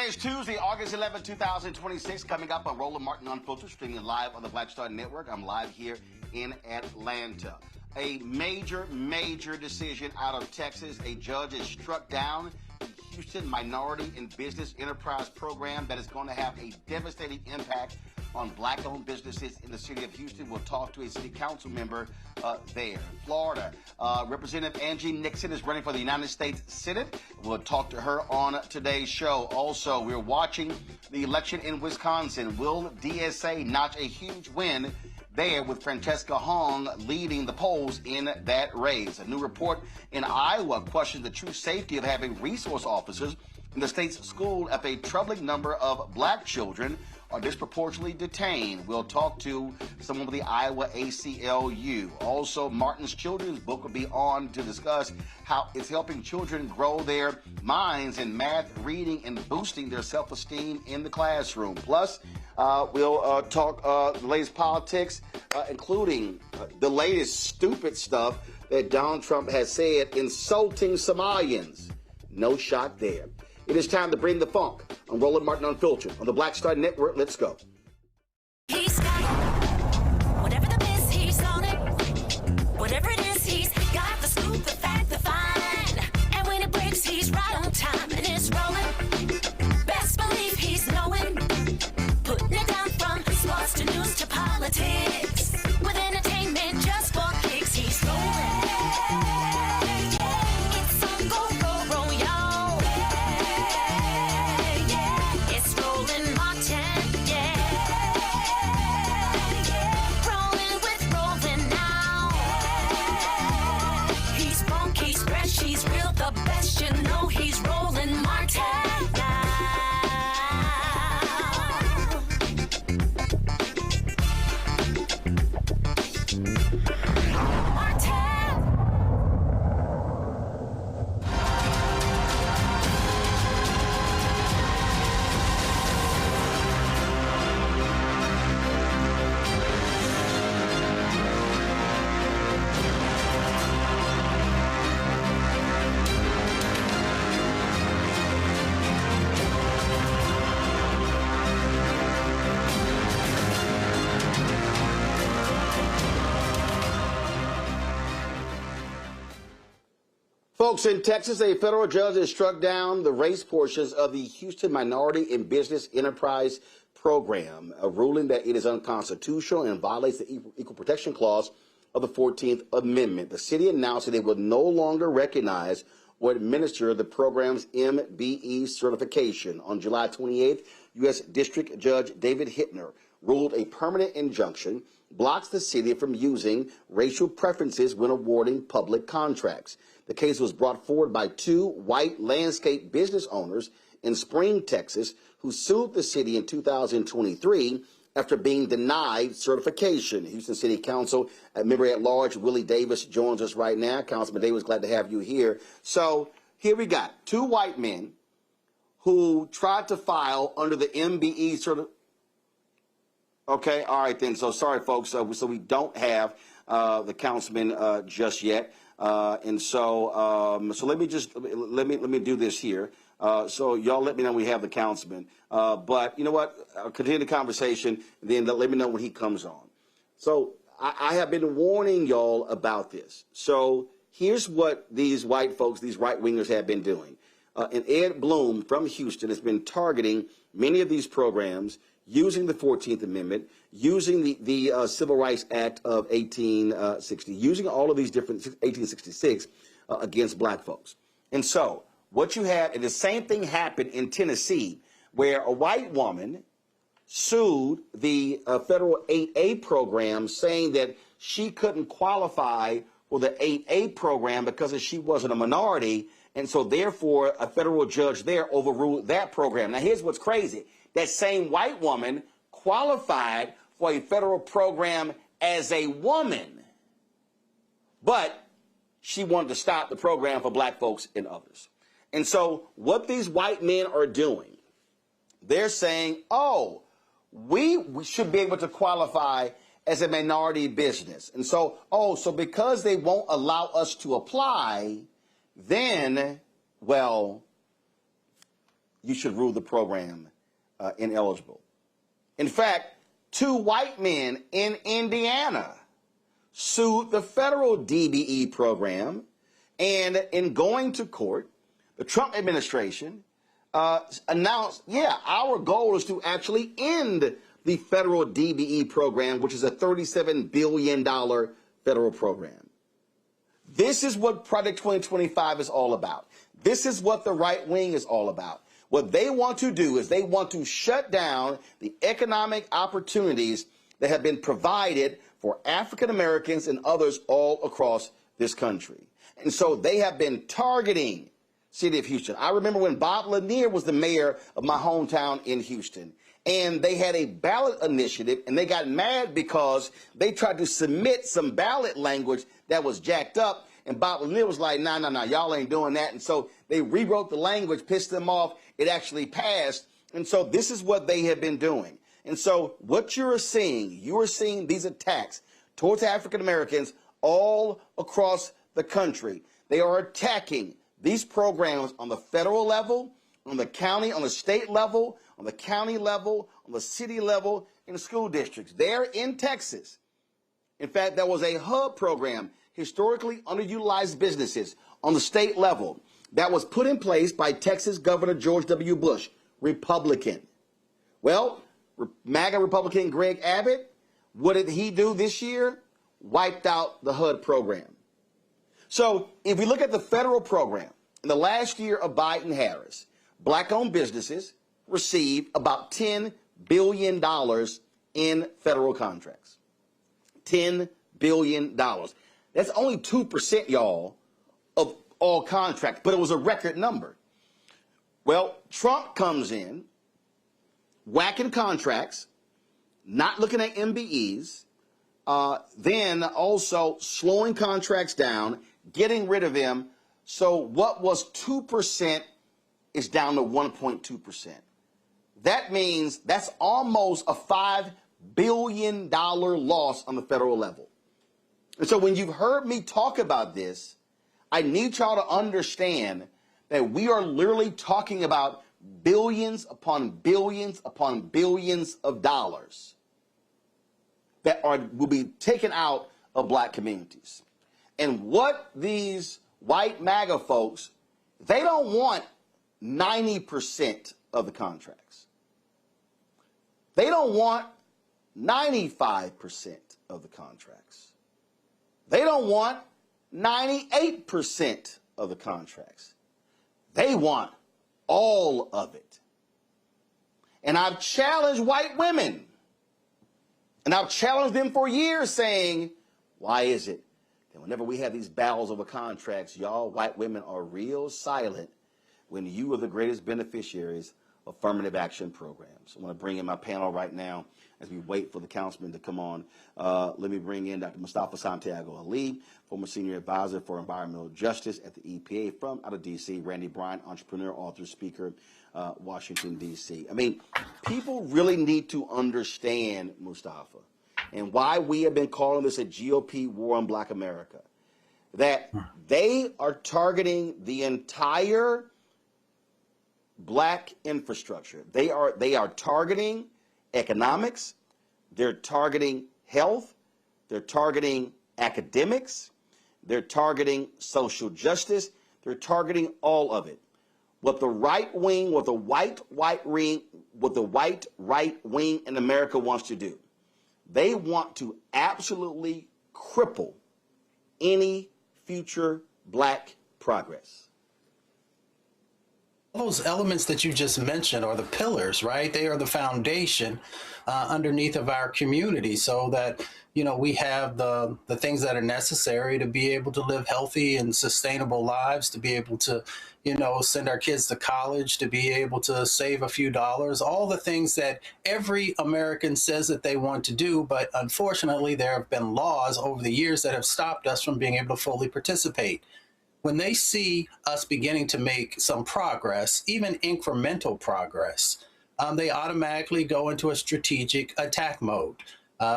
it's Tuesday, August 11, 2026, coming up on Roland Martin Unfiltered, streaming live on the Black Star Network. I'm live here in Atlanta. A major decision out of Texas. A judge has struck down the Houston Minority and Business Enterprise Program that is going to have a devastating impact on black-owned businesses in the city of Houston. We'll talk to a city council member there. In Florida, Representative Angie Nixon is running for the United States Senate. We'll talk to her on today's show. Also, we're watching the election in Wisconsin. Will DSA notch a huge win there with Francesca Hong leading the polls in that race? A new report in Iowa questions the true safety of having resource officers in the state's school after a troubling number of black children are disproportionately detained. We'll talk to someone with the Iowa ACLU. Also, Martin's children's book will be on to discuss how it's helping children grow their minds in math, reading, and boosting their self-esteem in the classroom. Plus, we'll talk the latest politics, including the latest stupid stuff that Donald Trump has said, insulting Somalians. No shock there. It is time to bring the funk on Roland Martin Unfiltered on the Black Star Network. Let's go. He's got it. Whatever the biz, he's on it. Whatever it is, he's got the scoop, the fact, the find. And when it breaks, he's right on time and it's rolling. Best believe he's knowing. Putting it down from sports to news to politics. With entertainment just for kicks, he's rolling. It's on go, roll, y'all. It's Roland Martin, yeah. Rolling with Roland now. He's funky, he's fresh, he's real, the best, you know he's Roland Martin now. Folks, in Texas, a federal judge has struck down the race portions of the Houston Minority and Business Enterprise Program, a ruling that it is unconstitutional and violates the Equal Protection Clause of the 14th Amendment. The city announced that it will no longer recognize or administer the program's MBE certification. On July 28th, U.S. District Judge David Hittner ruled a permanent injunction blocks the city from using racial preferences when awarding public contracts. The case was brought forward by two white landscape business owners in Spring, Texas, who sued the city in 2023 after being denied certification. Houston City Council member at large Willie Davis joins us right now. Councilman Davis, glad to have you here. So here we got two white men who tried to file under the MBE certification. Okay, all right then. So sorry, folks. So we don't have the councilman just yet. So let me do this here. So y'all let me know we have the councilman. But you know what? I'll continue the conversation. Then let me know when he comes on. So I have been warning y'all about this. So here's what these white folks, these right wingers, have been doing. And Ed Bloom from Houston has been targeting many of these programs using the 14th Amendment, using the Civil Rights Act of 1860, using all of these different 1866 against black folks. And so what you have, and the same thing happened in Tennessee, where a white woman sued the federal 8A program, saying that she couldn't qualify for the 8A program because she wasn't a minority. And so therefore, a federal judge there overruled that program. Now, here's what's crazy. That same white woman qualified for a federal program as a woman, but she wanted to stop the program for black folks and others. And so what these white men are doing, they're saying, oh, we should be able to qualify as a minority business. And so, so because they won't allow us to apply, then, well, you should rule the program ineligible. In fact, 2 white men in Indiana sued the federal DBE program, and in going to court, the Trump administration announced, yeah, our goal is to actually end the federal DBE program, which is a $37 billion federal program. This is what Project 2025 is all about. This is what the right wing is all about. What they want to do is they want to shut down the economic opportunities that have been provided for African Americans and others all across this country. And so they have been targeting city of Houston. I remember when Bob Lanier was the mayor of my hometown in Houston, and they had a ballot initiative, and they got mad because they tried to submit some ballot language that was jacked up, and Bob Lanier was like, nah, y'all ain't doing that. And so they rewrote the language, pissed them off. It actually passed. And so this is what they have been doing. And so what you are seeing these attacks towards African Americans all across the country. They are attacking these programs on the federal level, on the county, on the state level, on the county level, on the city level, in the school districts. There in Texas, in fact, there was a hub program, historically underutilized businesses on the state level, that was put in place by Texas Governor George W. Bush, Republican. Well, MAGA Republican Greg Abbott, what did he do this year? Wiped out the HUD program. So if we look at the federal program, in the last year of Biden-Harris, black-owned businesses received about $10 billion in federal contracts. $10 billion. That's only 2%, y'all, of all contracts, but it was a record number. Well, Trump comes in, whacking contracts, not looking at MBEs, then also slowing contracts down, getting rid of them. So what was 2% is down to 1.2%. That means that's almost a $5 billion loss on the federal level. And so when you've heard me talk about this, I need y'all to understand that we are literally talking about billions upon billions upon billions of dollars that will be taken out of black communities. And what these white MAGA folks, they don't want 90% of the contracts. They don't want 95% of the contracts. They don't want 98% of the contracts. They want all of it. And I've challenged white women, and I've challenged them for years, saying, why is it that whenever we have these battles over contracts, y'all white women are real silent when you are the greatest beneficiaries of affirmative action programs? I want to bring in my panel right now as we wait for the councilman to come on. Let me bring in Dr. Mustafa Santiago Ali, former senior advisor for environmental justice at the EPA from out of D.C., Randy Bryant, entrepreneur, author, speaker, Washington, D.C. I mean, people really need to understand, Mustafa, and why we have been calling this a GOP war on black America, that they are targeting the entire black infrastructure. They are targeting economics, they're targeting health, they're targeting academics, they're targeting social justice, they're targeting all of it. What the right wing, what the white right wing in America wants to do, they want to absolutely cripple any future black progress. Those elements that you just mentioned are the pillars, right? They are the foundation underneath of our community, so that, you know, we have the things that are necessary to be able to live healthy and sustainable lives, to be able to, you know, send our kids to college, to be able to save a few dollars, all the things that every American says that they want to do. But unfortunately, there have been laws over the years that have stopped us from being able to fully participate. When they see us beginning to make some progress, even incremental progress, they automatically go into a strategic attack mode,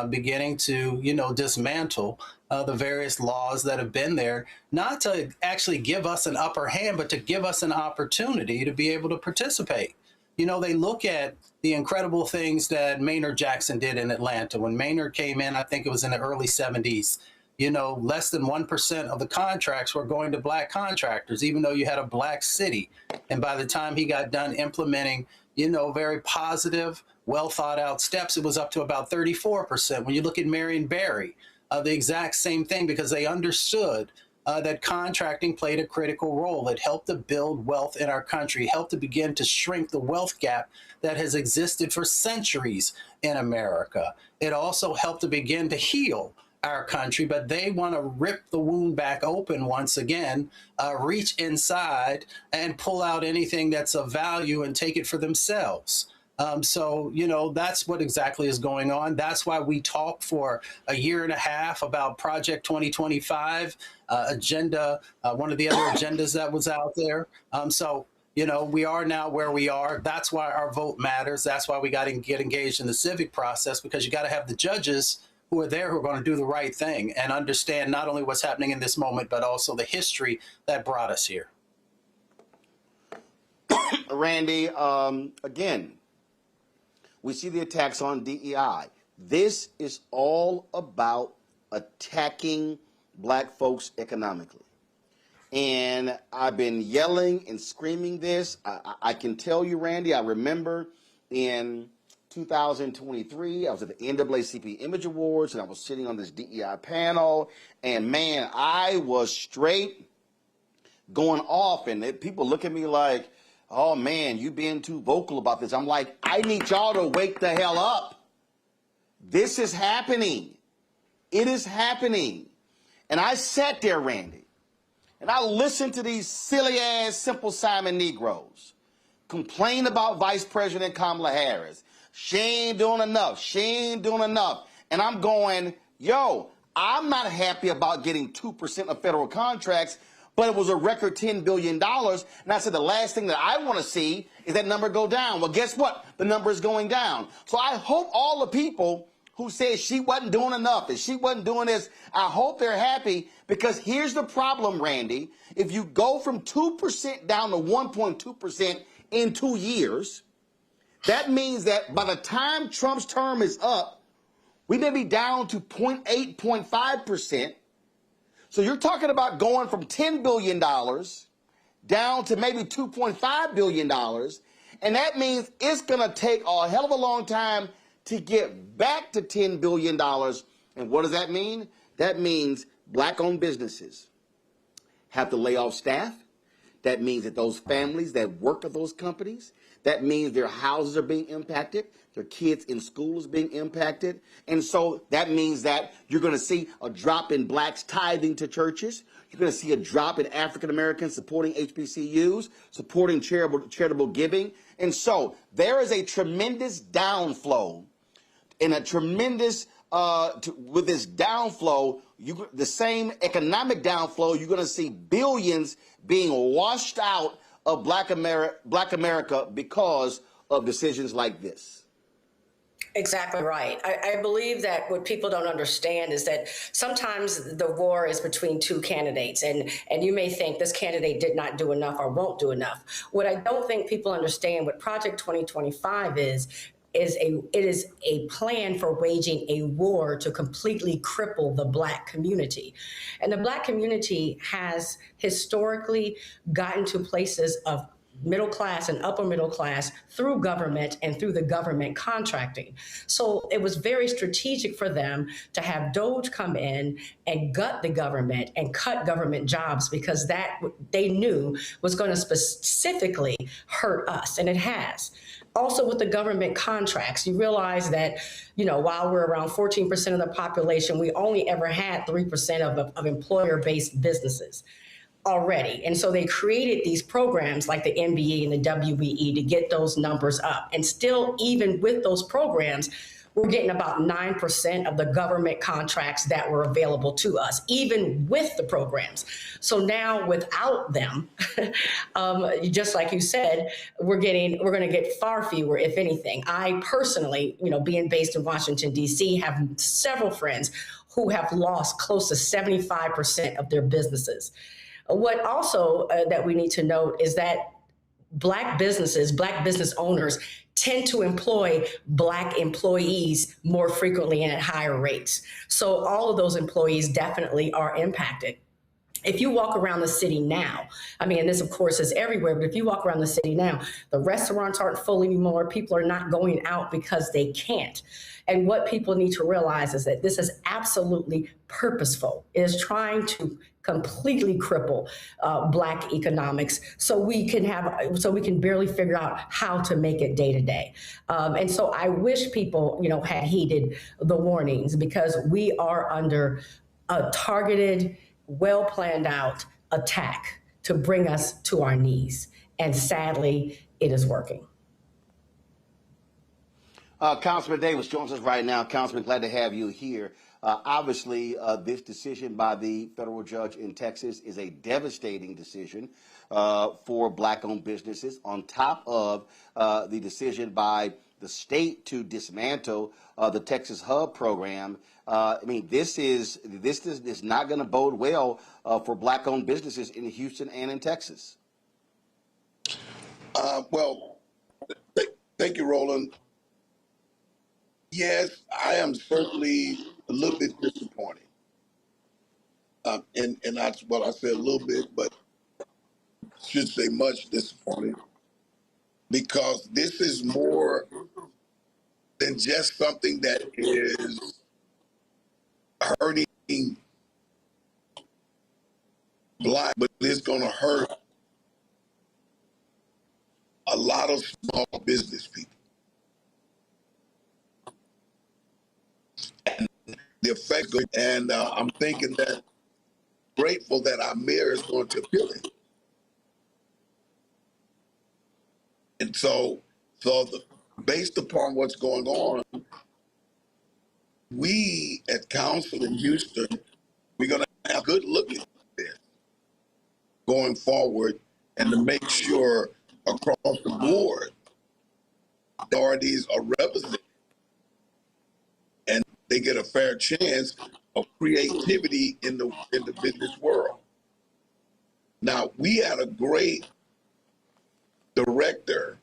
beginning to, you know, dismantle the various laws that have been there, not to actually give us an upper hand, but to give us an opportunity to be able to participate. You know, they look at the incredible things that Maynard Jackson did in Atlanta. When Maynard came in, I think it was in the early 70s, you know, less than 1% of the contracts were going to Black contractors, even though you had a Black city. And by the time he got done implementing, you know, very positive, well thought out steps, it was up to about 34%. When you look at Marion Barry, the exact same thing, because they understood that contracting played a critical role. It helped to build wealth in our country, helped to begin to shrink the wealth gap that has existed for centuries in America. It also helped to begin to heal our country, but they want to rip the wound back open once again, reach inside and pull out anything that's of value and take it for themselves. So, you know, that's what exactly is going on. That's why we talked for a year and a half about Project 2025 agenda, one of the other agendas that was out there. So, you know, we are now where we are. That's why our vote matters. That's why we got to get engaged in the civic process, because you got to have the judges who are there who are going to do the right thing and understand not only what's happening in this moment, but also the history that brought us here. Randy, again, we see the attacks on DEI. This is all about attacking Black folks economically. And I've been yelling and screaming this. I can tell you, Randy, I remember in 2023, I was at the NAACP Image Awards, and I was sitting on this DEI panel, and man, I was straight going off, and people look at me like, oh man, you being too vocal about this. I'm like, I need y'all to wake the hell up. This is happening. It is happening. And I sat there, Randy, and I listened to these silly ass Simple Simon Negroes complain about Vice President Kamala Harris. She ain't doing enough. She ain't doing enough. And I'm going, yo, I'm not happy about getting 2% of federal contracts, but it was a record $10 billion. And I said the last thing that I want to see is that number go down. Well, guess what? The number is going down. So I hope all the people who said she wasn't doing enough and she wasn't doing this, I hope they're happy, because here's the problem, Randy. If you go from 2% down to 1.2% in 2 years, that means that by the time Trump's term is up, we may be down to 0.8, 0.5%. So you're talking about going from $10 billion down to maybe $2.5 billion. And that means it's going to take a hell of a long time to get back to $10 billion. And what does that mean? That means Black-owned businesses have to lay off staff. That means that those families that work at those companies, that means their houses are being impacted, their kids in school is being impacted. And so that means that you're going to see a drop in Blacks tithing to churches. You're going to see a drop in African Americans supporting HBCUs, supporting charitable giving. And so there is a tremendous downflow and a tremendous, with this downflow, the same economic downflow, you're going to see billions being washed out of Black America because of decisions like this. Exactly right. I believe that what people don't understand is that sometimes the war is between two candidates, and you may think this candidate did not do enough or won't do enough. What I don't think people understand, what Project 2025 it is a plan for waging a war to completely cripple the Black community. And the Black community has historically gotten to places of middle class and upper middle class through government and through the government contracting. So it was very strategic for them to have DOGE come in and gut the government and cut government jobs, because that they knew was going to specifically hurt us, and it has. Also with the government contracts, you realize that, you know, while we're around 14% of the population, we only ever had 3% of employer-based businesses already. And so they created these programs like the MBE and the WBE to get those numbers up. And still, even with those programs, we're getting about 9% of the government contracts that were available to us, even with the programs. So now without them, just like you said, we're going to get far fewer, if anything. I personally, you know, being based in Washington, D.C., have several friends who have lost close to 75% of their businesses. What also that we need to note is that Black businesses, Black business owners tend to employ Black employees more frequently and at higher rates. So all of those employees definitely are impacted. If you walk around the city now, I mean, and this of course is everywhere, but if you walk around the city now, the restaurants aren't full anymore. People are not going out because they can't. And what people need to realize is that this is absolutely purposeful. It is trying to completely cripple Black economics so we can barely figure out how to make it day to day. And so I wish people, had heeded the warnings, because we are under a targeted, well planned out attack to bring us to our knees. And sadly, it is working. Councilman Davis joins us right now. Councilman, glad to have you here. Obviously, this decision by the federal judge in Texas is a devastating decision for Black-owned businesses, on top of the decision by the state to dismantle the Texas Hub program. I mean, this is not going to bode well for Black-owned businesses in Houston and in Texas. Thank you, Roland. Yes, I am certainly a little bit disappointed. And that's what I said, a little bit, but should say much disappointed, because this is more than just something that is hurting Black, but it's going to hurt a lot of small business people. And the effects, and I'm thinking that, grateful that our mayor is going to appeal it. And so based upon what's going on, we at council in Houston, we're going to have a good look at this going forward, and to make sure across the board, authorities are represented and they get a fair chance of creativity in the business world. Now, we had a great director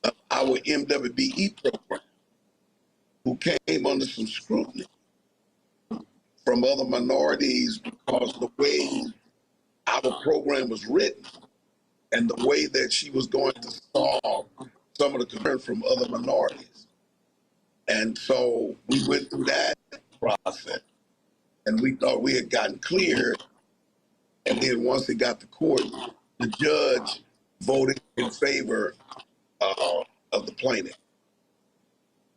of our MBE program who came under some scrutiny from other minorities because the way our program was written and the way that she was going to solve some of the concerns from other minorities. And so we went through that process, and we thought we had gotten cleared. And then once it got to court, the judge voted in favor of the plaintiff,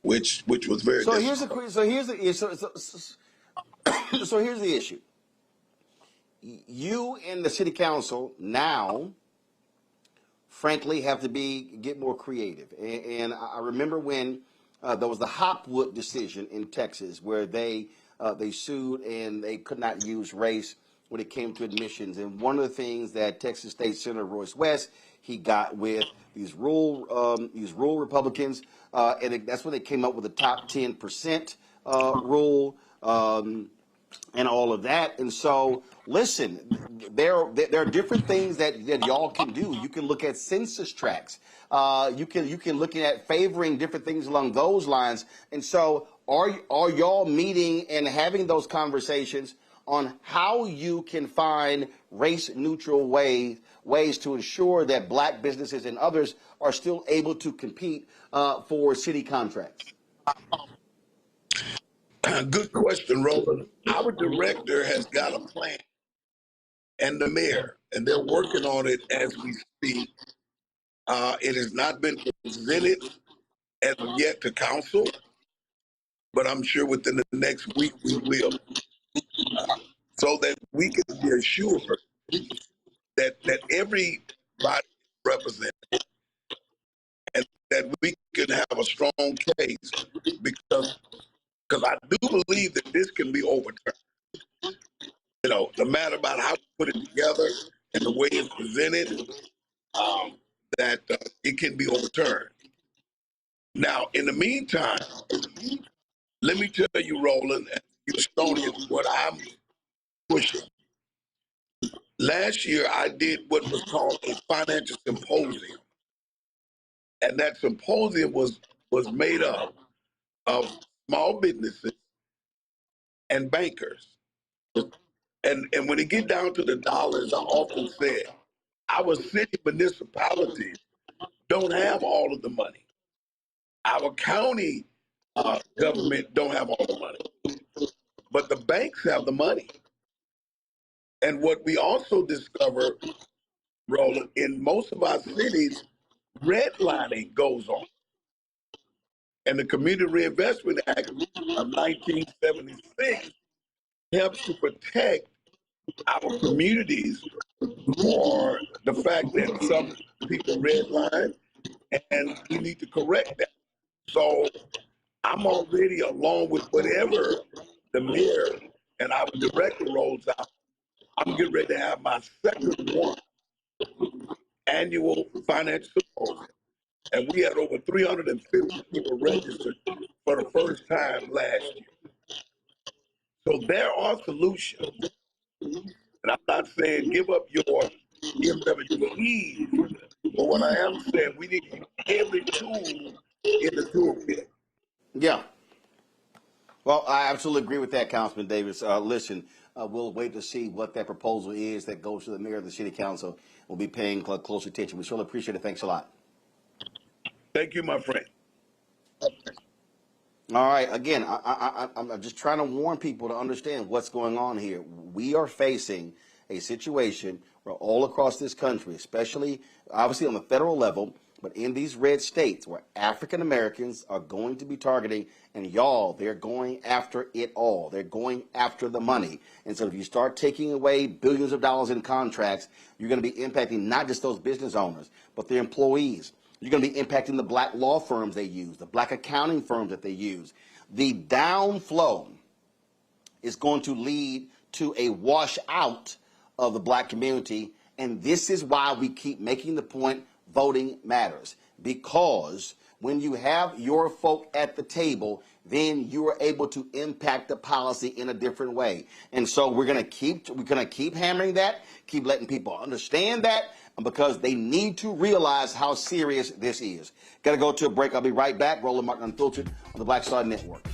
which was very. So here's the issue. You and the city council now, frankly, have to get more creative. And I remember when there was the Hopwood decision in Texas, where they sued and they could not use race when it came to admissions. And one of the things that Texas State Senator Royce West, he got with these rural Republicans, and that's when they came up with the top 10% rule. And all of that. And so, listen, there are different things that y'all can do. You can look at census tracts. You can look at favoring different things along those lines. And so, are y'all meeting and having those conversations on how you can find race neutral ways to ensure that Black businesses and others are still able to compete for city contracts? Good question, Roland. Our director has got a plan, and the mayor, and they're working on it as we speak. It has not been presented as of yet to council, but I'm sure within the next week we will, so that we can be assured that everybody is represented, and that we can have a strong case, because I do believe that this can be overturned. No matter about how we put it together and the way it's presented, that it can be overturned. Now, in the meantime, let me tell you, Roland, Houstonian what I'm pushing. Last year, I did what was called a financial symposium, and that symposium was made up of small businesses and bankers. And when it get down to the dollars, I often said our city municipalities don't have all of the money. Our county government don't have all the money, but the banks have the money. And what we also discovered, Roland, in most of our cities, redlining goes on. And the Community Reinvestment Act of 1976 helps to protect our communities for the fact that some people redline, and we need to correct that. So I'm already, along with whatever the mayor and our director rolls out, I'm getting ready to have my second one annual financial symposium. And we had over 350 people registered for the first time last year. So there are solutions. And I'm not saying give up your MWEs, but what I am saying, we need to use every tool in the toolkit. Yeah. Well, I absolutely agree with that, Councilman Davis. Listen, we'll wait to see what that proposal is that goes to the mayor of the city council. We'll be paying close attention. We surely appreciate it. Thanks a lot. Thank you, my friend. All right. Again, I'm just trying to warn people to understand what's going on here. We are facing a situation where all across this country, especially obviously on the federal level, but in these red states where African Americans are going to be targeting, and y'all, they're going after it all. They're going after the money. And so if you start taking away billions of dollars in contracts, you're going to be impacting not just those business owners, but their employees. You're going to be impacting the black law firms they use, the black accounting firms that they use. The downflow is going to lead to a washout of the black community. And this is why we keep making the point voting matters. Because when you have your folk at the table, then you are able to impact the policy in a different way. And so we're going to keep hammering that, keep letting people understand that, because they need to realize how serious this is. Got to go to a break. I'll be right back. Roland Martin Unfiltered on the Black Star Network.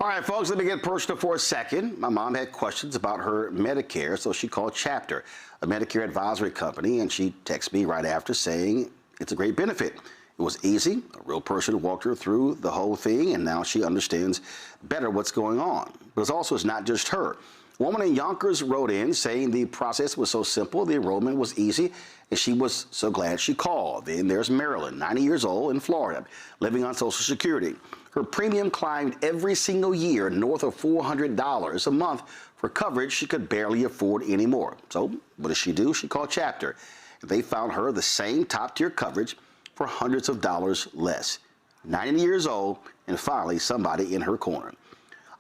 All right, folks, let me get personal for a second. My mom had questions about her Medicare, so she called Chapter, a Medicare advisory company, and she texted me right after saying it's a great benefit. It was easy. A real person walked her through the whole thing, and now she understands better what's going on. But it's not just her. A woman in Yonkers wrote in saying the process was so simple, the enrollment was easy, and she was so glad she called. Then there's Marilyn, 90 years old, in Florida, living on Social Security. Her premium climbed every single year north of $400 a month for coverage she could barely afford anymore. So what does she do? She called Chapter. They found her the same top-tier coverage for hundreds of dollars less. 90 years old, and finally somebody in her corner.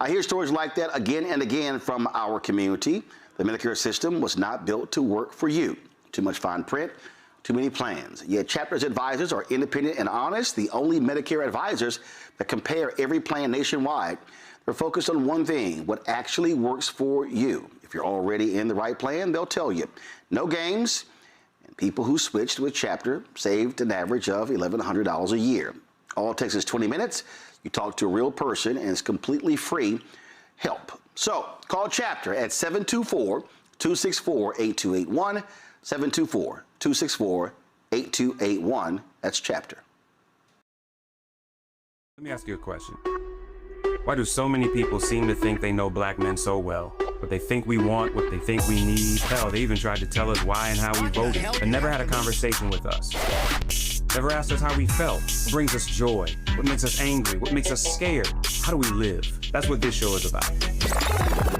I hear stories like that again and again from our community. The Medicare system was not built to work for you. Too much fine print, too many plans. Yet Chapter's advisors are independent and honest, the only Medicare advisors that compare every plan nationwide. They're focused on one thing, what actually works for you. If you're already in the right plan, they'll tell you. No games, and people who switched with Chapter saved an average of $1,100 a year. All it takes is 20 minutes. You talk to a real person, and it's completely free help. So call Chapter at 724-264-8281, 724-264-8281. That's Chapter. Let me ask you a question. Why do so many people seem to think they know black men so well? What they think we want, what they think we need. Hell, they even tried to tell us why and how we voted, but never had a conversation with us. Never asked us how we felt, what brings us joy, what makes us angry, what makes us scared. How do we live? That's what this show is about.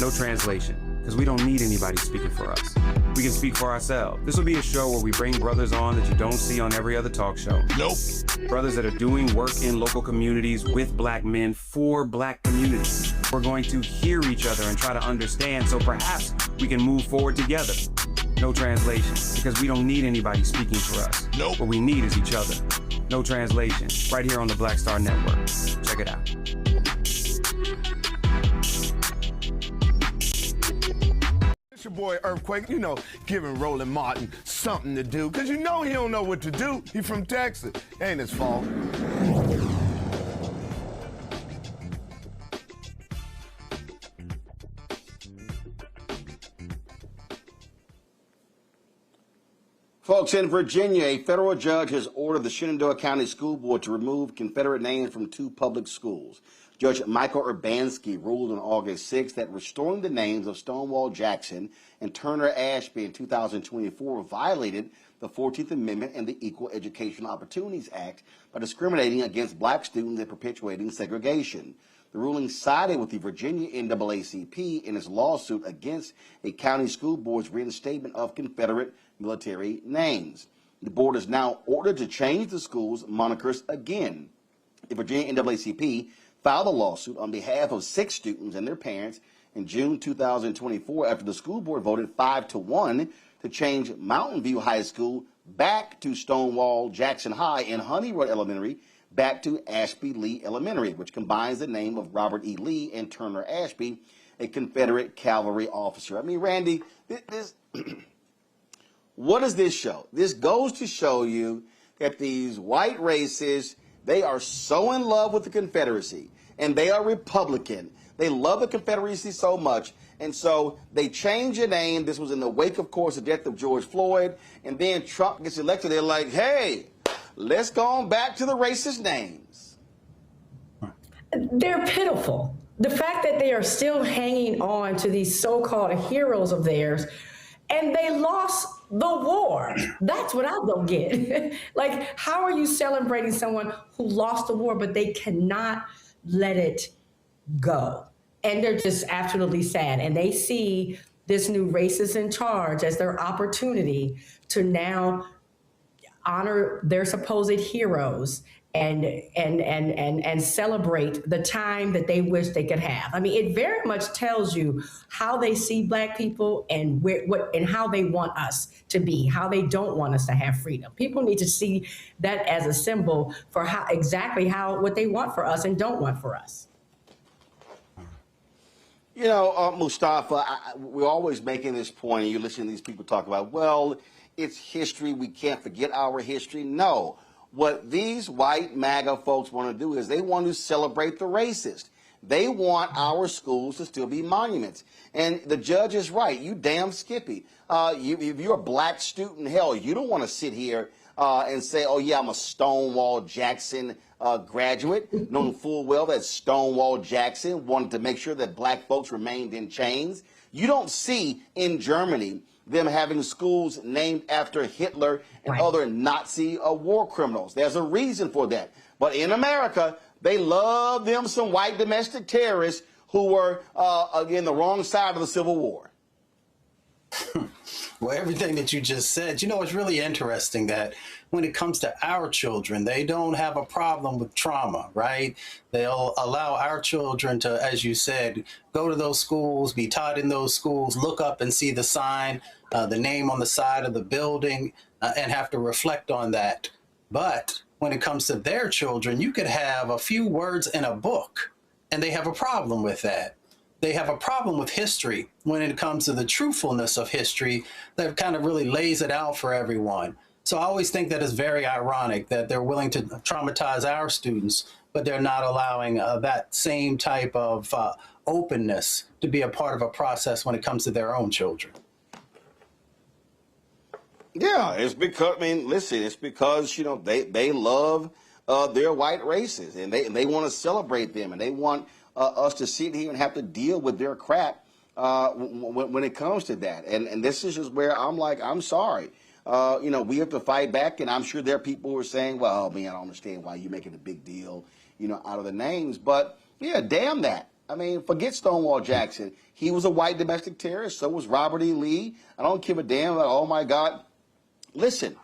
No translation, because we don't need anybody speaking for us. We can speak for ourselves. This will be a show where we bring brothers on that you don't see on every other talk show. Nope. Brothers that are doing work in local communities with black men for black communities. We're going to hear each other and try to understand so perhaps we can move forward together. No translation, because we don't need anybody speaking for us. Nope. What we need is each other. no translation, right here on the Black Star Network. Check it out. It's your boy Earthquake, giving Roland Martin something to do, because he don't know what to do. He from Texas. Ain't his fault. Folks, in Virginia, a federal judge has ordered the Shenandoah County School Board to remove Confederate names from 2 public schools. Judge Michael Urbanski ruled on August 6th that restoring the names of Stonewall Jackson and Turner Ashby in 2024 violated the 14th Amendment and the Equal Education Opportunities Act by discriminating against black students and perpetuating segregation. The ruling sided with the Virginia NAACP in its lawsuit against a county school board's reinstatement of Confederate military names. The board is now ordered to change the school's monikers again. The Virginia NAACP filed a lawsuit on behalf of 6 students and their parents in June 2024 after the school board voted 5-1 to change Mountain View High School back to Stonewall Jackson High and Honey Road Elementary back to Ashby Lee Elementary, which combines the name of Robert E. Lee and Turner Ashby, a Confederate cavalry officer. I mean, Randy, this what does this show? This goes to show you that these white racists, they are so in love with the Confederacy, and they are Republican. They love the Confederacy so much, and so they change the name. This was in the wake, of course, the death of George Floyd, and then Trump gets elected. They're like, hey, let's go on back to the racist names. They're pitiful. The fact that they are still hanging on to these so-called heroes of theirs, and they lost the war. That's what I don't get. Like, how are you celebrating someone who lost the war, but they cannot let it go? And they're just absolutely sad. And they see this new racist in charge as their opportunity to now honor their supposed heroes and celebrate the time that they wish they could have. I mean, it very much tells you how they see black people and and how they want us to be, how they don't want us to have freedom. People need to see that as a symbol for what they want for us and don't want for us. Mustafa, we're always making this point, and you listen to these people talk about, well, it's history. We can't forget our history. No. What these white MAGA folks want to do is they want to celebrate the racist. They want our schools to still be monuments. And the judge is right. You damn Skippy. If you're a black student, hell, you don't want to sit here and say, oh, yeah, I'm a Stonewall Jackson graduate, knowing full well that Stonewall Jackson wanted to make sure that black folks remained in chains. You don't see in Germany them having schools named after Hitler and other Nazi war criminals. There's a reason for that. But in America, they love them some white domestic terrorists who were, again, the wrong side of the Civil War. Well, everything that you just said, it's really interesting that when it comes to our children, they don't have a problem with trauma, right? They'll allow our children to, as you said, go to those schools, be taught in those schools, look up and see the sign, the name on the side of the building, and have to reflect on that. But when it comes to their children, you could have a few words in a book, and they have a problem with that. They have a problem with history when it comes to the truthfulness of history that kind of really lays it out for everyone. So I always think that it's very ironic that they're willing to traumatize our students, but they're not allowing that same type of openness to be a part of a process when it comes to their own children. Yeah, it's because, it's because, they love their white races, and they want to celebrate them, and they want us to sit here and have to deal with their crap when it comes to that. And this is just where I'm like, I'm sorry. We have to fight back, and I'm sure there are people who are saying, well, man, I don't understand why you're making a big deal, out of the names. But, yeah, damn that. Forget Stonewall Jackson. He was a white domestic terrorist. So was Robert E. Lee. I don't give a damn about, oh, my God. Listen,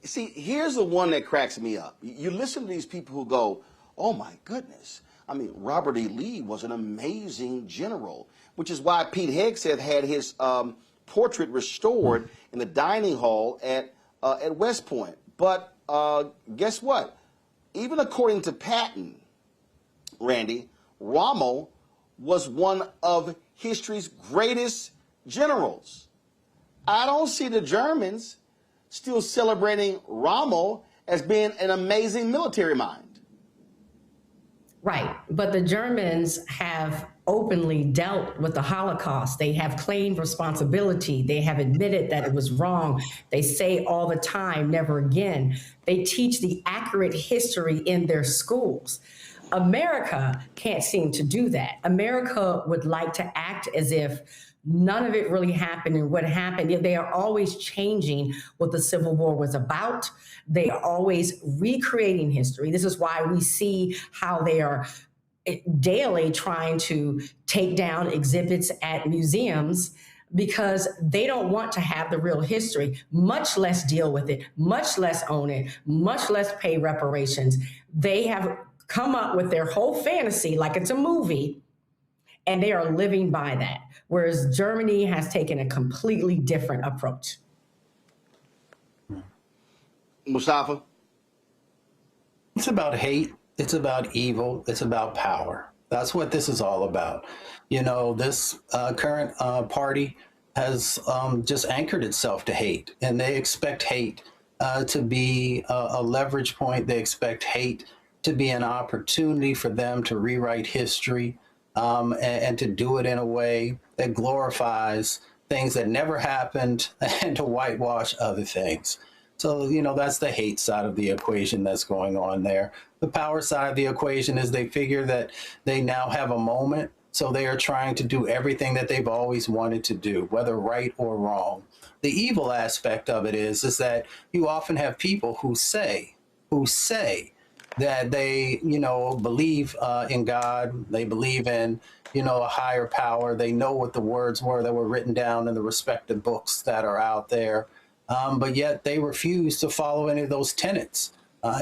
see, here's the one that cracks me up. You listen to these people who go, oh, my goodness. Robert E. Lee was an amazing general, which is why Pete Hegseth had his portrait restored in the dining hall at West Point. But guess what? Even according to Patton, Randy, Rommel was one of history's greatest generals. I don't see the Germans still celebrating Rommel as being an amazing military mind. Right. But the Germans have openly dealt with the Holocaust. They have claimed responsibility. They have admitted that it was wrong. They say all the time, never again. They teach the accurate history in their schools. America can't seem to do that. America would like to act as if none of it really happened, and what happened, they are always changing what the Civil War was about. They are always recreating history. This is why we see how they are daily trying to take down exhibits at museums, because they don't want to have the real history, much less deal with it, much less own it, much less pay reparations. They have come up with their whole fantasy like it's a movie, and they are living by that. Whereas Germany has taken a completely different approach. Mustafa? It's about hate. It's about evil. It's about power. That's what this is all about. You know, this current party has just anchored itself to hate, and they expect hate to be a leverage point. They expect hate to be an opportunity for them to rewrite history, and to do it in a way that glorifies things that never happened and to whitewash other things. So, you know, that's the hate side of the equation that's going on there. The power side of the equation is they figure that they now have a moment, so they are trying to do everything that they've always wanted to do, whether right or wrong. The evil aspect of it is that you often have people who say that they, you know, believe in God, they believe in, you know, a higher power. They know what the words were that were written down in the respective books that are out there, but yet they refuse to follow any of those tenets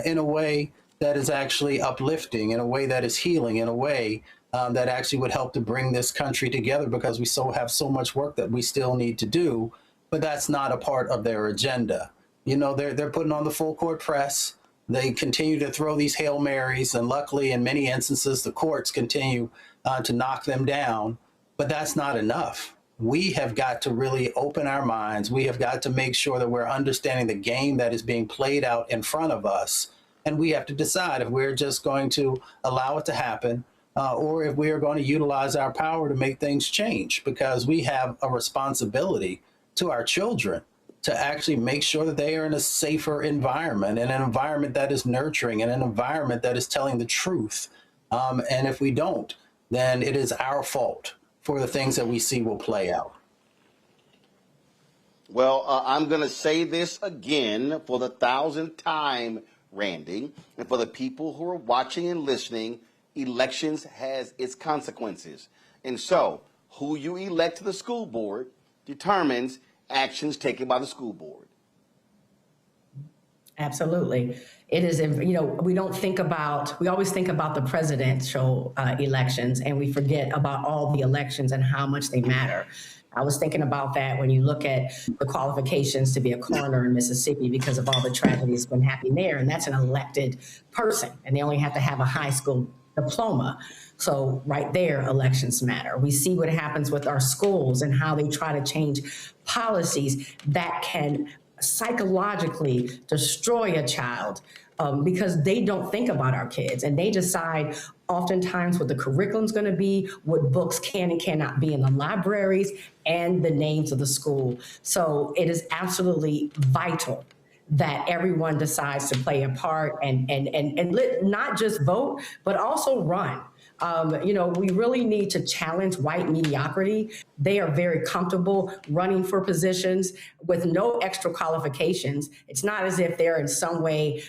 in a way that is actually uplifting, in a way that is healing, in a way that actually would help to bring this country together, because we have so much work that we still need to do, but that's not a part of their agenda. You know, they're putting on the full court press. They continue to throw these Hail Marys, and luckily in many instances, the courts continue to knock them down, but that's not enough. We have got to really open our minds. We have got to make sure that we're understanding the game that is being played out in front of us. And we have to decide if we're just going to allow it to happen, or if we are going to utilize our power to make things change, because we have a responsibility to our children to actually make sure that they are in a safer environment, and an environment that is nurturing, and an environment that is telling the truth. And if we don't, then it is our fault for the things that we see will play out. Well, I'm going to say this again for the 1,000th time, Randy, and for the people who are watching and listening, elections has its consequences. And so, who you elect to the school board determines actions taken by the school board. Absolutely. It is, you know, we always think about the presidential elections, and we forget about all the elections and how much they matter. I was thinking about that when you look at the qualifications to be a coroner in Mississippi, because of all the tragedies been happening there, and that's an elected person, and they only have to have a high school diploma. So right there, elections matter. We see what happens with our schools and how they try to change policies that can psychologically destroy a child, because they don't think about our kids, and they decide oftentimes what the curriculum's going to be, what books can and cannot be in the libraries, and the names of the school. So it is absolutely vital that everyone decides to play a part and not just vote, but also run. You know, we really need to challenge white mediocrity. They are very comfortable running for positions with no extra qualifications. It's not as if they're in some way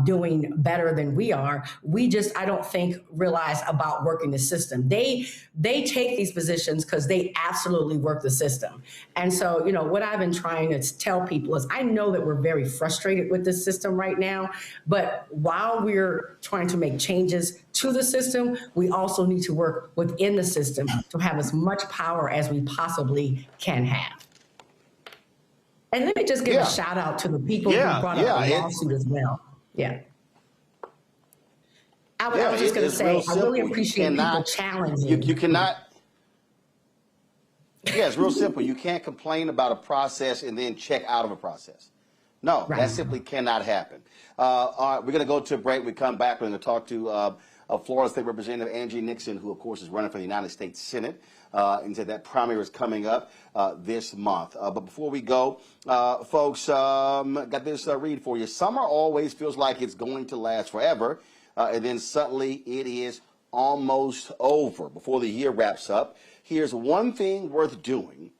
doing better than we are. We just, I don't think, realize about working the system. They take these positions because they absolutely work the system. And so, you know, what I've been trying to tell people is, I know that we're very frustrated with this system right now, but while we're trying to make changes to the system, we also need to work within the system to have as much power as we possibly can have. And let me just give Yeah. a shout out to the people Yeah, who brought yeah, up the it- lawsuit as well. Yeah. I Yeah, was just going to it's real say, I really simple. appreciate people challenging. You cannot. Yeah, it's real simple. You can't complain about a process and then check out of a process. No, Right. that simply cannot happen. All right, we're going to go to a break. We come back. We're going to talk to Florida State Representative Angie Nixon, who, of course, is running for the United States Senate. And said that primary is coming up this month. But before we go, folks, got this read for you. Summer always feels like it's going to last forever, and then suddenly it is almost over. Before the year wraps up, here's one thing worth doing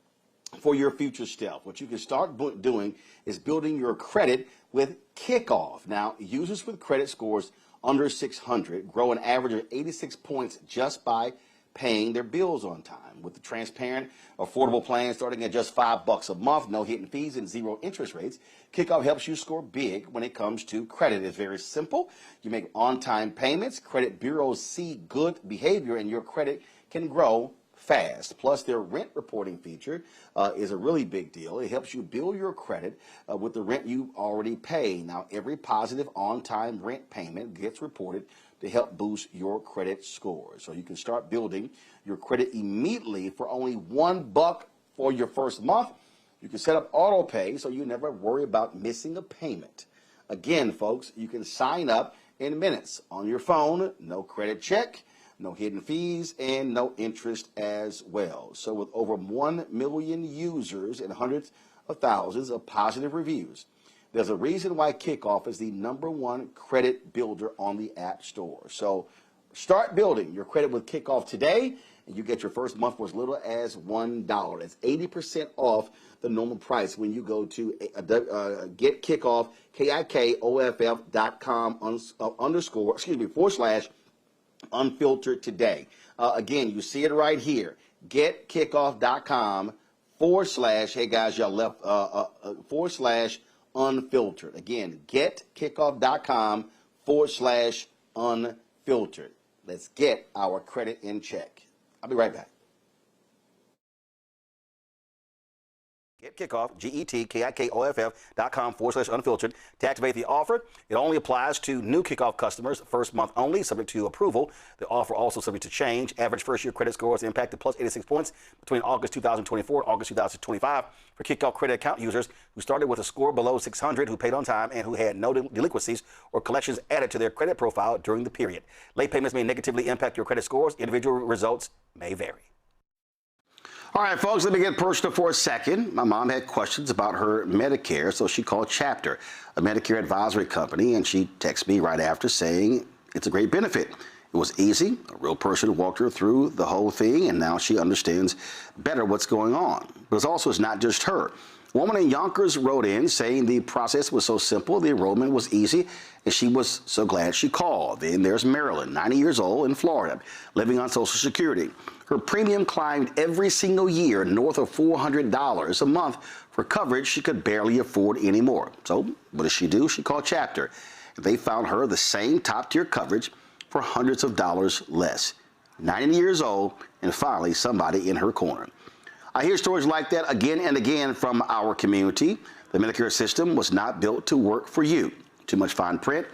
for your future self. What you can start doing is building your credit with Kickoff. Now, users with credit scores under 600 grow an average of 86 points just by paying their bills on time. With the transparent, affordable plan starting at just $5 a month, no hidden fees and zero interest rates, Kickoff helps you score big when it comes to credit. It's very simple. You make on-time payments, credit bureaus see good behavior, and your credit can grow fast. Plus, their rent reporting feature is a really big deal. It helps you build your credit with the rent you already pay. Now, every positive on-time rent payment gets reported to help boost your credit score. So you can start building your credit immediately for only $1 for your first month. You can set up auto pay so you never worry about missing a payment. Again, folks, you can sign up in minutes on your phone, no credit check, no hidden fees, and no interest as well. So with over 1 million users and hundreds of thousands of positive reviews, there's a reason why Kickoff is the #1 credit builder on the App Store. So start building your credit with Kickoff today, and you get your first month for as little as $1. That's 80% off the normal price when you go to get Kickoff, KIKOFF.com /unfiltered today. Again, you see it right here. GetKickoff.com / hey guys, y'all left / unfiltered. Again, getkickoff.com / unfiltered. Let's get our credit in check. I'll be right back. Get Kickoff, GetKickoff.com / unfiltered. To activate the offer, it only applies to new Kickoff customers, first month only, subject to approval. The offer also subject to change. Average first-year credit score is impacted plus 86 points between August 2024 and August 2025 for Kickoff credit account users who started with a score below 600, who paid on time, and who had no delinquencies or collections added to their credit profile during the period. Late payments may negatively impact your credit scores. Individual results may vary. All right, folks, let me get personal for a second. My mom had questions about her Medicare, so she called Chapter, a Medicare advisory company, and she texted me right after saying it's a great benefit. It was easy. A real person walked her through the whole thing, and now she understands better what's going on. But it's not just her. A woman in Yonkers wrote in saying the process was so simple, the enrollment was easy, and she was so glad she called. Then there's Marilyn, 90 years old, in Florida, living on Social Security. Her premium climbed every single year north of $400 a month for coverage she could barely afford anymore. So what does she do? She called Chapter. They found her the same top-tier coverage for hundreds of dollars less. 90 years old, and finally somebody in her corner. I hear stories like that again and again from our community. The Medicare system was not built to work for you. Too much fine print,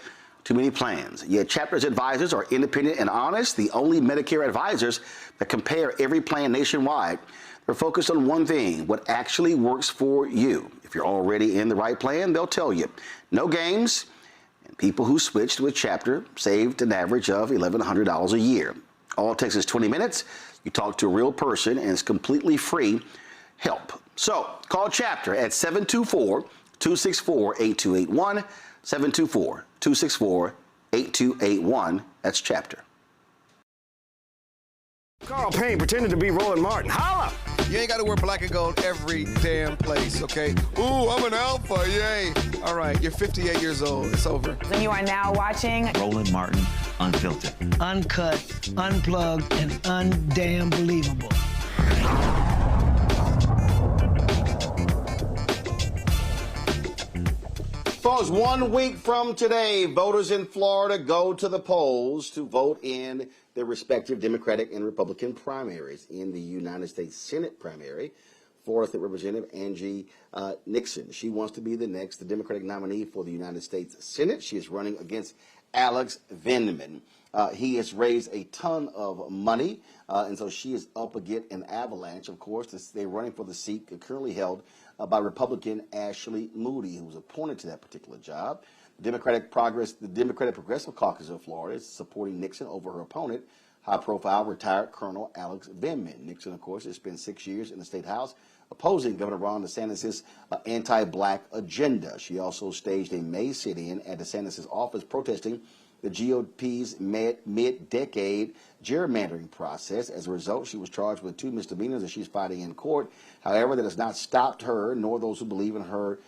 too many plans. Yet Chapter's advisors are independent and honest, the only Medicare advisors that compare every plan nationwide. They're focused on one thing, what actually works for you. If you're already in the right plan, they'll tell you. No games, and people who switched with Chapter saved an average of $1,100 a year. All it takes is 20 minutes. You talk to a real person, and it's completely free help. So call Chapter at 724-264-8281, 724-264-8281. That's Chapter. Carl Payne pretending to be Roland Martin. Holla! You ain't got to wear black and gold every damn place, okay? Ooh, I'm an alpha, yay. All right, you're 58 years old. It's over. And you are now watching Roland Martin Unfiltered. Uncut, unplugged, and undamn believable. Folks, 1 week from today, voters in Florida go to the polls to vote in their respective Democratic and Republican primaries. In the United States Senate primary, Florida State Representative Angie Nixon. She wants to be the Democratic nominee for the United States Senate. She is running against Alex Vindman. He has raised a ton of money, and so she is up against an avalanche. Of course, they're running for the seat currently held by Republican Ashley Moody, who was appointed to that particular job. The Democratic Progressive Caucus of Florida is supporting Nixon over her opponent, high-profile retired Colonel Alex Vindman. Nixon, of course, has spent 6 years in the State House opposing Governor Ron DeSantis' anti-black agenda. She also staged a May sit-in at DeSantis' office protesting the GOP's mid-decade gerrymandering process. As a result, she was charged with 2 misdemeanors that she's fighting in court. However, that has not stopped her, nor those who believe in her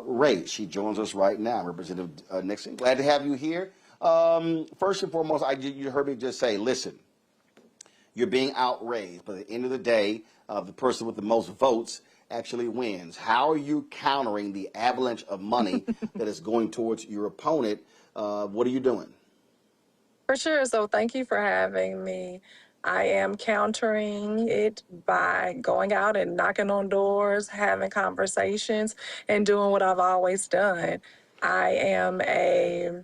race. She joins us right now. Representative Nixon, glad to have you here. First and foremost, you heard me just say, listen, you're being outraged, but at the end of the day, the person with the most votes actually wins. How are you countering the avalanche of money that is going towards your opponent? What are you doing? For sure. So thank you for having me. I am countering it by going out and knocking on doors, having conversations, and doing what I've always done. I am a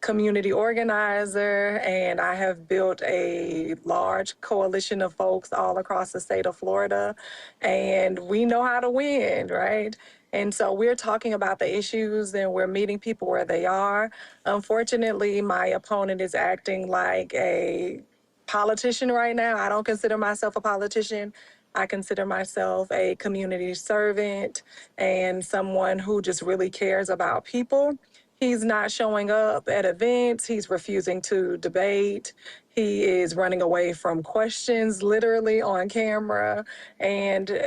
community organizer, and I have built a large coalition of folks all across the state of Florida, and we know how to win, right? And so we're talking about the issues and we're meeting people where they are. Unfortunately, my opponent is acting like a politician right now. I don't consider myself a politician. I consider myself a community servant and someone who just really cares about people. He's not showing up at events. He's refusing to debate. He is running away from questions, literally on camera. And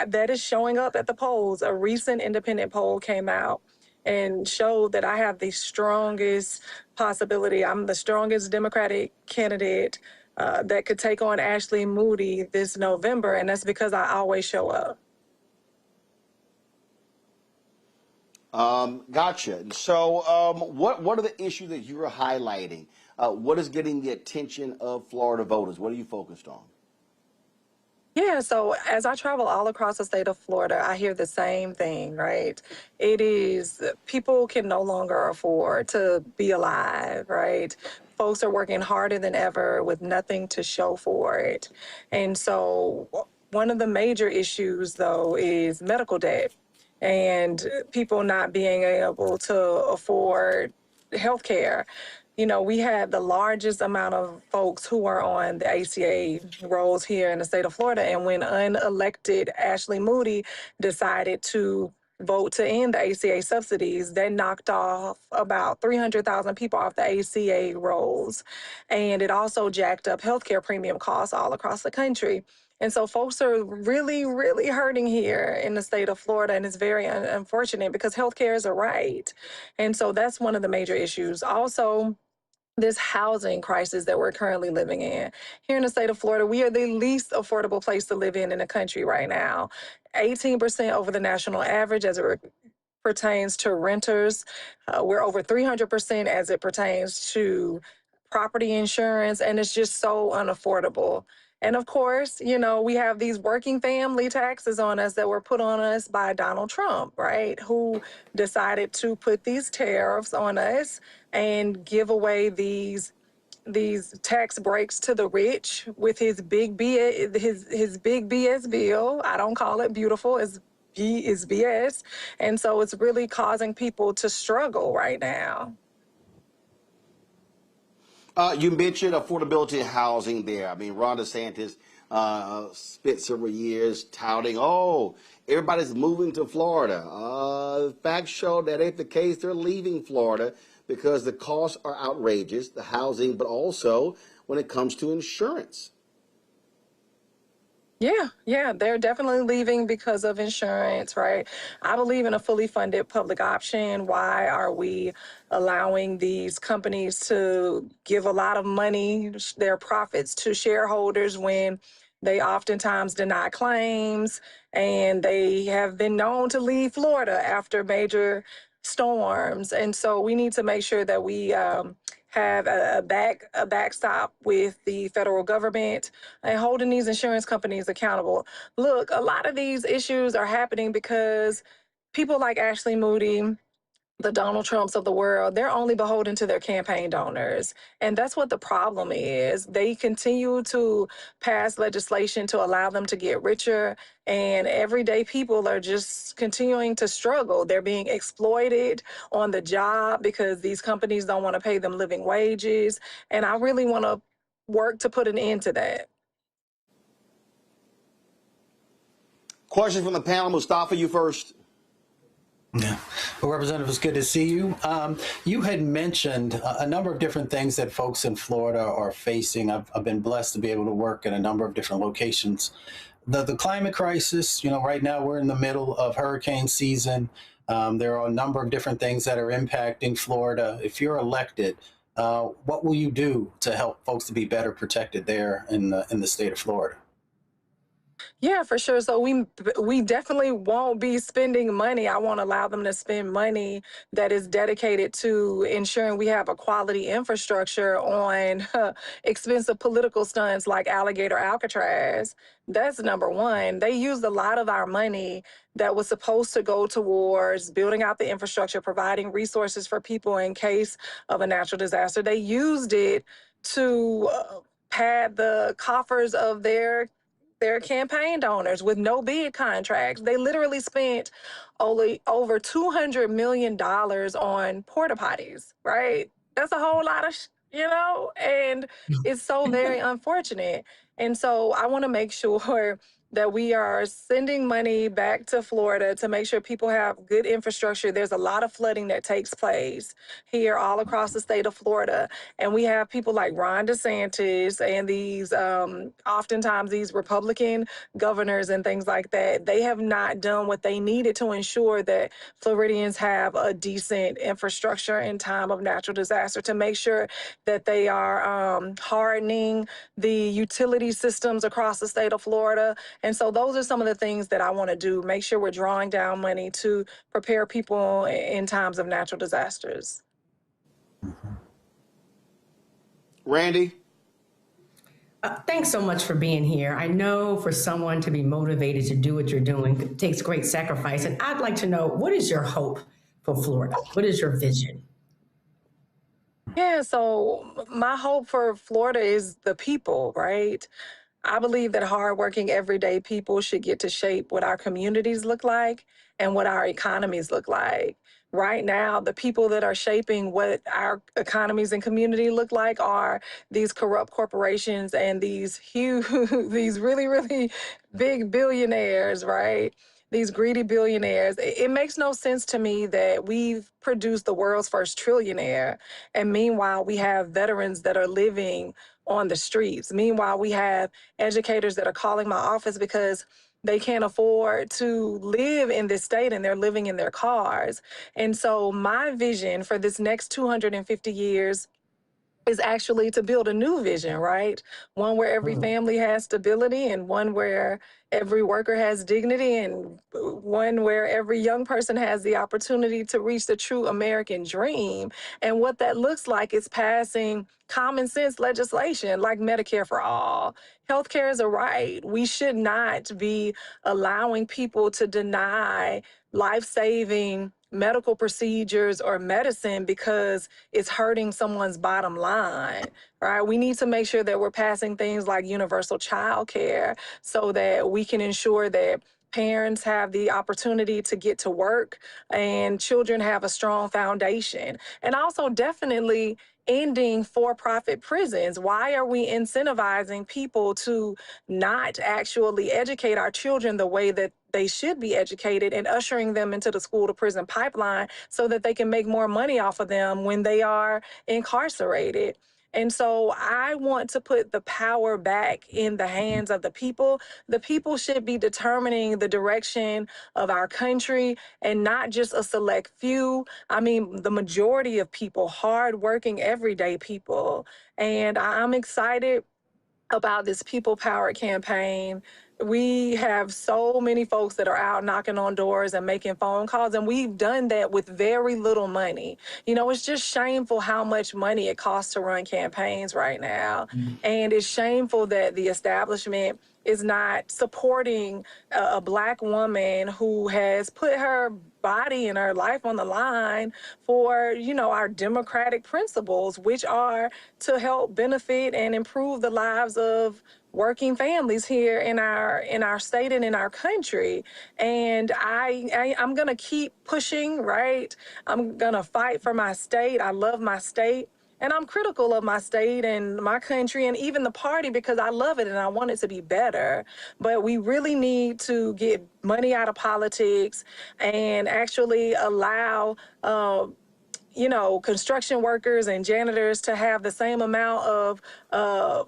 that is showing up at the polls. A recent independent poll came out and showed that I have the strongest possibility. I'm the strongest Democratic candidate that could take on Ashley Moody this November. And that's because I always show up. Gotcha. So what are the issues that you're highlighting? What is getting the attention of Florida voters? What are you focused on? Yeah, so as I travel all across the state of Florida, I hear the same thing, right? It is people can no longer afford to be alive, right? Folks are working harder than ever with nothing to show for it. And so one of the major issues, though, is medical debt and people not being able to afford health care. You know, we had the largest amount of folks who are on the ACA rolls here in the state of Florida. And when unelected Ashley Moody decided to vote to end the ACA subsidies, that knocked off about 300,000 people off the ACA rolls. And it also jacked up healthcare premium costs all across the country. And so folks are really, really hurting here in the state of Florida, and it's very unfortunate because healthcare is a right. And so that's one of the major issues. Also, this housing crisis that we're currently living in. Here in the state of Florida, we are the least affordable place to live in the country right now. 18% over the national average as it pertains to renters. We're over 300% as it pertains to property insurance, and it's just so unaffordable. And of course, you know, we have these working family taxes on us that were put on us by Donald Trump, right? Who decided to put these tariffs on us and give away these tax breaks to the rich with his big BS bill. I don't call it beautiful. It's BS. And so it's really causing people to struggle right now. You mentioned affordability of housing there. I mean, Ron DeSantis spent several years touting, everybody's moving to Florida. Facts show that ain't the case. They're leaving Florida because the costs are outrageous, the housing, but also when it comes to insurance. Yeah, they're definitely leaving because of insurance, right? I believe in a fully funded public option. Why are we allowing these companies to give a lot of money, their profits, to shareholders when they oftentimes deny claims and they have been known to leave Florida after major storms? And so we need to make sure that we have a backstop with the federal government and holding these insurance companies accountable. Look, a lot of these issues are happening because people like Ashley Moody, the Donald Trumps of the world, they're only beholden to their campaign donors. And that's what the problem is. They continue to pass legislation to allow them to get richer, and everyday people are just continuing to struggle. They're being exploited on the job because these companies don't want to pay them living wages. And I really want to work to put an end to that. Question from the panel. Mustafa, you first. Yeah. Well, Representative, it's good to see you. You had mentioned a number of different things that folks in Florida are facing. I've been blessed to be able to work in a number of different locations. The climate crisis, right now we're in the middle of hurricane season. There are a number of different things that are impacting Florida. If you're elected, what will you do to help folks to be better protected there in the state of Florida? Yeah, for sure. So we definitely won't be spending money. I won't allow them to spend money that is dedicated to ensuring we have a quality infrastructure on expensive political stunts like Alligator Alcatraz. That's number one. They used a lot of our money that was supposed to go towards building out the infrastructure, providing resources for people in case of a natural disaster. They used it to pad the coffers of their campaign donors with no bid contracts. They literally spent only over $200 million on porta potties, right? That's a whole lot of, and it's so very unfortunate. And so I want to make sure that we are sending money back to Florida to make sure people have good infrastructure. There's a lot of flooding that takes place here all across the state of Florida. And we have people like Ron DeSantis and these, oftentimes these Republican governors and things like that. They have not done what they needed to ensure that Floridians have a decent infrastructure in time of natural disaster, to make sure that they are hardening the utility systems across the state of Florida. And so those are some of the things that I want to do, make sure we're drawing down money to prepare people in times of natural disasters. Randy? Thanks so much for being here. I know for someone to be motivated to do what you're doing takes great sacrifice. And I'd like to know, what is your hope for Florida? What is your vision? Yeah, so my hope for Florida is the people, right? I believe that hardworking, everyday people should get to shape what our communities look like and what our economies look like. Right now, the people that are shaping what our economies and community look like are these corrupt corporations and these huge, these really, really big billionaires, right? These greedy billionaires. It makes no sense to me that we've produced the world's first trillionaire, and meanwhile, we have veterans that are living on the streets. Meanwhile, we have educators that are calling my office because they can't afford to live in this state and they're living in their cars. And so my vision for this next 250 years is actually to build a new vision, right? One where every family has stability, and one where every worker has dignity, and one where every young person has the opportunity to reach the true American dream. And what that looks like is passing common sense legislation like Medicare for all. Healthcare is a right. We should not be allowing people to deny life-saving medical procedures or medicine because it's hurting someone's bottom line, right? We need to make sure that we're passing things like universal child care so that we can ensure that parents have the opportunity to get to work and children have a strong foundation. And also definitely ending for-profit prisons. Why are we incentivizing people to not actually educate our children the way that they should be educated, and ushering them into the school to prison pipeline so that they can make more money off of them when they are incarcerated? And so I want to put the power back in the hands of the people. The people should be determining the direction of our country and not just a select few. I mean, the majority of people, hardworking, everyday people. And I'm excited about this People Power campaign. we have so many folks that are out knocking on doors and making phone calls, and we've done that with very little money. You know, it's just shameful how much money it costs to run campaigns right now. And it's shameful that the establishment is not supporting a Black woman who has put her body and her life on the line for, you know, our democratic principles, which are to help benefit and improve the lives of working families here in our state and in our country. And I'm gonna keep pushing, right? I'm gonna fight for my state. I love my state. And I'm critical of my state and my country and even the party because I love it and I want it to be better. But we really need to get money out of politics and actually allow you know, construction workers and janitors to have the same amount of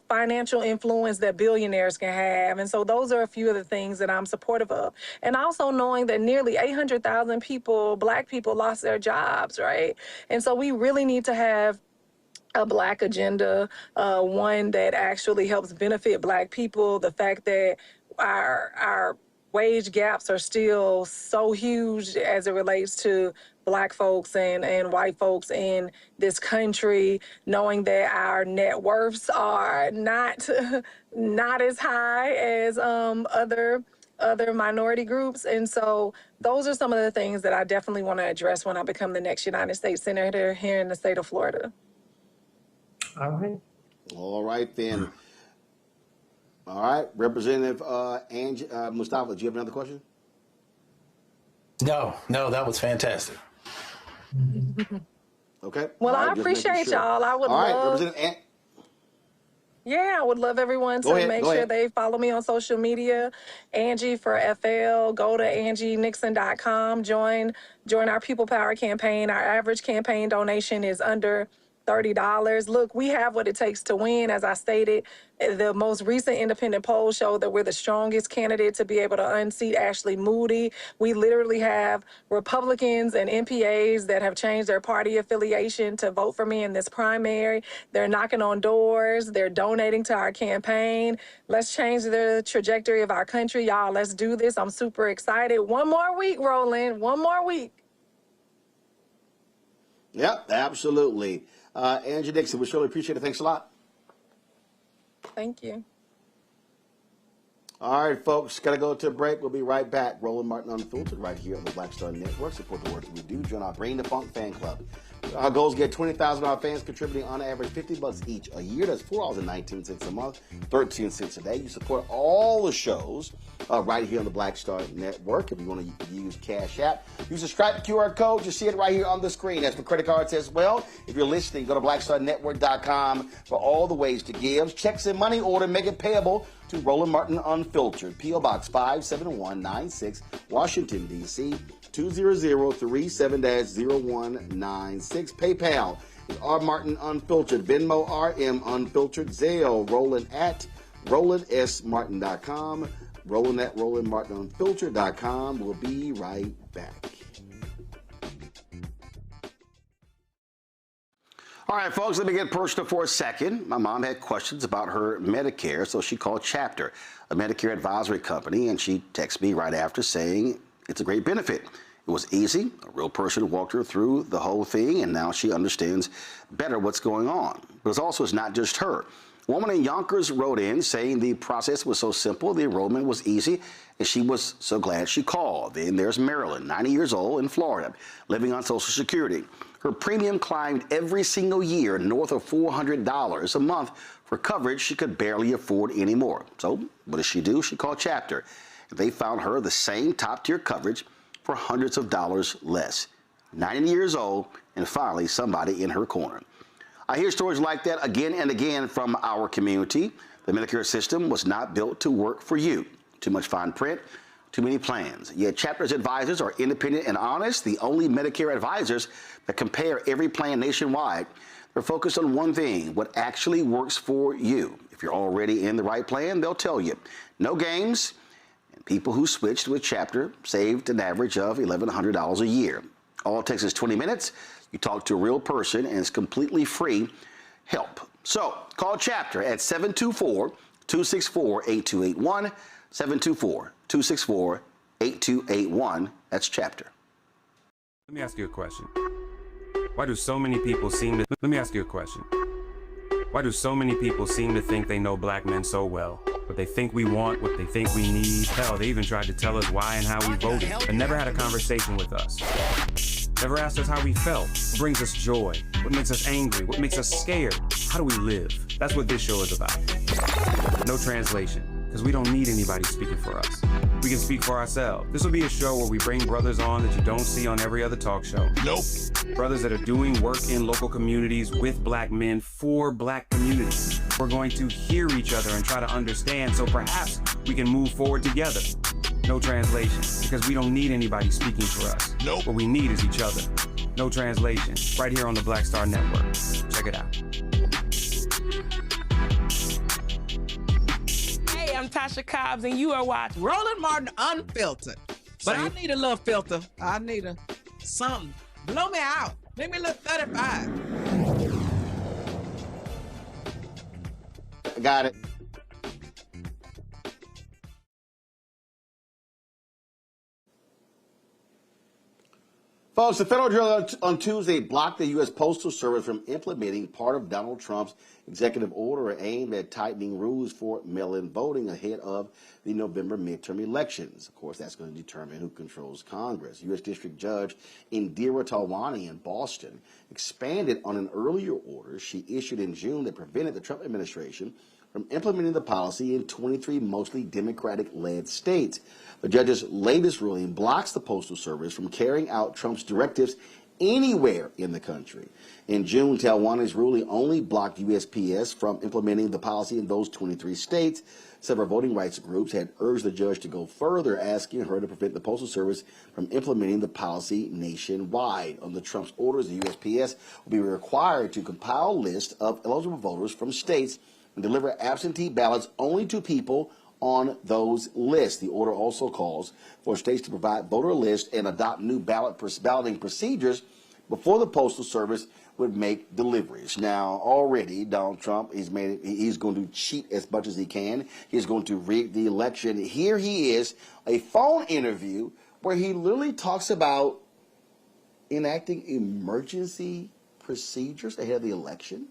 financial influence that billionaires can have. And so those are a few of the things that I'm supportive of. And also knowing that nearly 800,000 people, Black people, lost their jobs, right? And so we really need to have a Black agenda, one that actually helps benefit Black people. The fact that our wage gaps are still so huge as it relates to Black folks and white folks in this country, knowing that our net worths are not as high as other minority groups. And so those are some of the things that I definitely want to address when I become the next United States Senator here in the state of Florida. All right. All right, then. All right, Representative Angie, Mustafa, do you have another question? No, that was fantastic. Okay. Well, right, I appreciate y'all. I would love. Yeah, I would love everyone to make sure they follow me on social media. Angie for FL. Go to AngieNixon.com. Join our People Power campaign. Our average campaign donation is under $30. Look, we have what it takes to win. As I stated, the most recent independent poll showed that we're the strongest candidate to be able to unseat Ashley Moody. We literally have Republicans and MPAs that have changed their party affiliation to vote for me in this primary. They're knocking on doors. They're donating to our campaign. Let's change the trajectory of our country, y'all. Let's do this. I'm super excited. One more week, Roland. One more week. Yep, absolutely. Angie Nixon, we surely appreciate it. Thanks a lot. Thank you. All right, folks, got to go to a break. We'll be right back. Roland Martin Unfiltered right here on the Black Star Network. Support the work that we do. Join our Bring the Funk fan club. Our goal is to get 20,000 of our fans contributing on average $50 each a year. That's $4.19 a month, 13 cents a day. You support all the shows right here on the Black Star Network. If you want to use Cash App, use the Stripe QR code. You see it right here on the screen. That's for credit cards as well. If you're listening, go to blackstarnetwork.com for all the ways to give. Checks and money order, make it payable to Roland Martin Unfiltered, P.O. Box 57196, Washington, D.C., 20037-0196. PayPal is R Martin Unfiltered. Venmo RM Unfiltered. Zelle Roland at RolandSMartin.com. Roland at RolandMartinUnfiltered.com. We'll be right back. All right, folks, let me get personal for a second. My mom had questions about her Medicare, so she called Chapter, a Medicare advisory company, and she texted me right after saying it's a great benefit. It was easy. A real person walked her through the whole thing, and now she understands better what's going on. But it's not just her. A woman in Yonkers wrote in saying the process was so simple, the enrollment was easy, and she was so glad she called. Then there's Marilyn, 90 years old, in Florida, living on Social Security. Her premium climbed every single year north of $400 a month for coverage she could barely afford anymore. So what does she do? She called Chapter. They found her the same top-tier coverage for hundreds of dollars less. 90 years old, and finally somebody in her corner. I hear stories like that again and again from our community. The Medicare system was not built to work for you. Too much fine print, too many plans. Yet Chapter's advisors are independent and honest, the only Medicare advisors that compare every plan nationwide. They're focused on one thing, what actually works for you. If you're already in the right plan, they'll tell you. No games. People who switched with Chapter saved an average of $1,100 a year. All it takes is 20 minutes. You talk to a real person, and it's completely free help. So call Chapter at 724-264-8281, 724-264-8281. That's chapter. Let me ask you a question. Why do so many people seem to... Let me ask you a question. Why do so many people seem to think they know black men so well? What they think we want, what they think we need. Hell, they even tried to tell us why and how we voted, but never had a conversation with us. Never asked us how we felt, what brings us joy, what makes us angry, what makes us scared. How do we live? That's what this show is about. No translation, because we don't need anybody speaking for us. We can speak for ourselves. This will be a show where we bring brothers on that you don't see on every other talk show. Nope. Brothers that are doing work in local communities with black men for black communities. We're going to hear each other and try to understand so perhaps we can move forward together. No translation, because we don't need anybody speaking for us. Nope. What we need is each other. No translation, right here on the Black Star Network. Check it out. Hey, I'm Tasha Cobbs, and you are watching Roland Martin Unfiltered. But I need a little filter. I need something. Blow me out. Make me look 35. Got it. Folks, the federal judge on Tuesday blocked the U.S. Postal Service from implementing part of Donald Trump's executive order aimed at tightening rules for mail-in voting ahead of the November midterm elections. Of course, that's going to determine who controls Congress. U.S. District Judge Indira Talwani in Boston expanded on an earlier order she issued in June that prevented the Trump administration from implementing the policy in 23 mostly Democratic-led states. The judge's latest ruling blocks the Postal Service from carrying out Trump's directives anywhere in the country. In June, Talwani's ruling only blocked USPS from implementing the policy in those 23 states. Several voting rights groups had urged the judge to go further, asking her to prevent the Postal Service from implementing the policy nationwide. Under Trump's orders, the USPS will be required to compile a list of eligible voters from states and deliver absentee ballots only to people on those lists. The order also calls for states to provide voter lists and adopt new balloting procedures before the Postal Service would make deliveries. Now, already Donald Trump he's going to cheat as much as he can. He's going to rig the election. Here he is, a phone interview where he literally talks about enacting emergency procedures ahead of the election.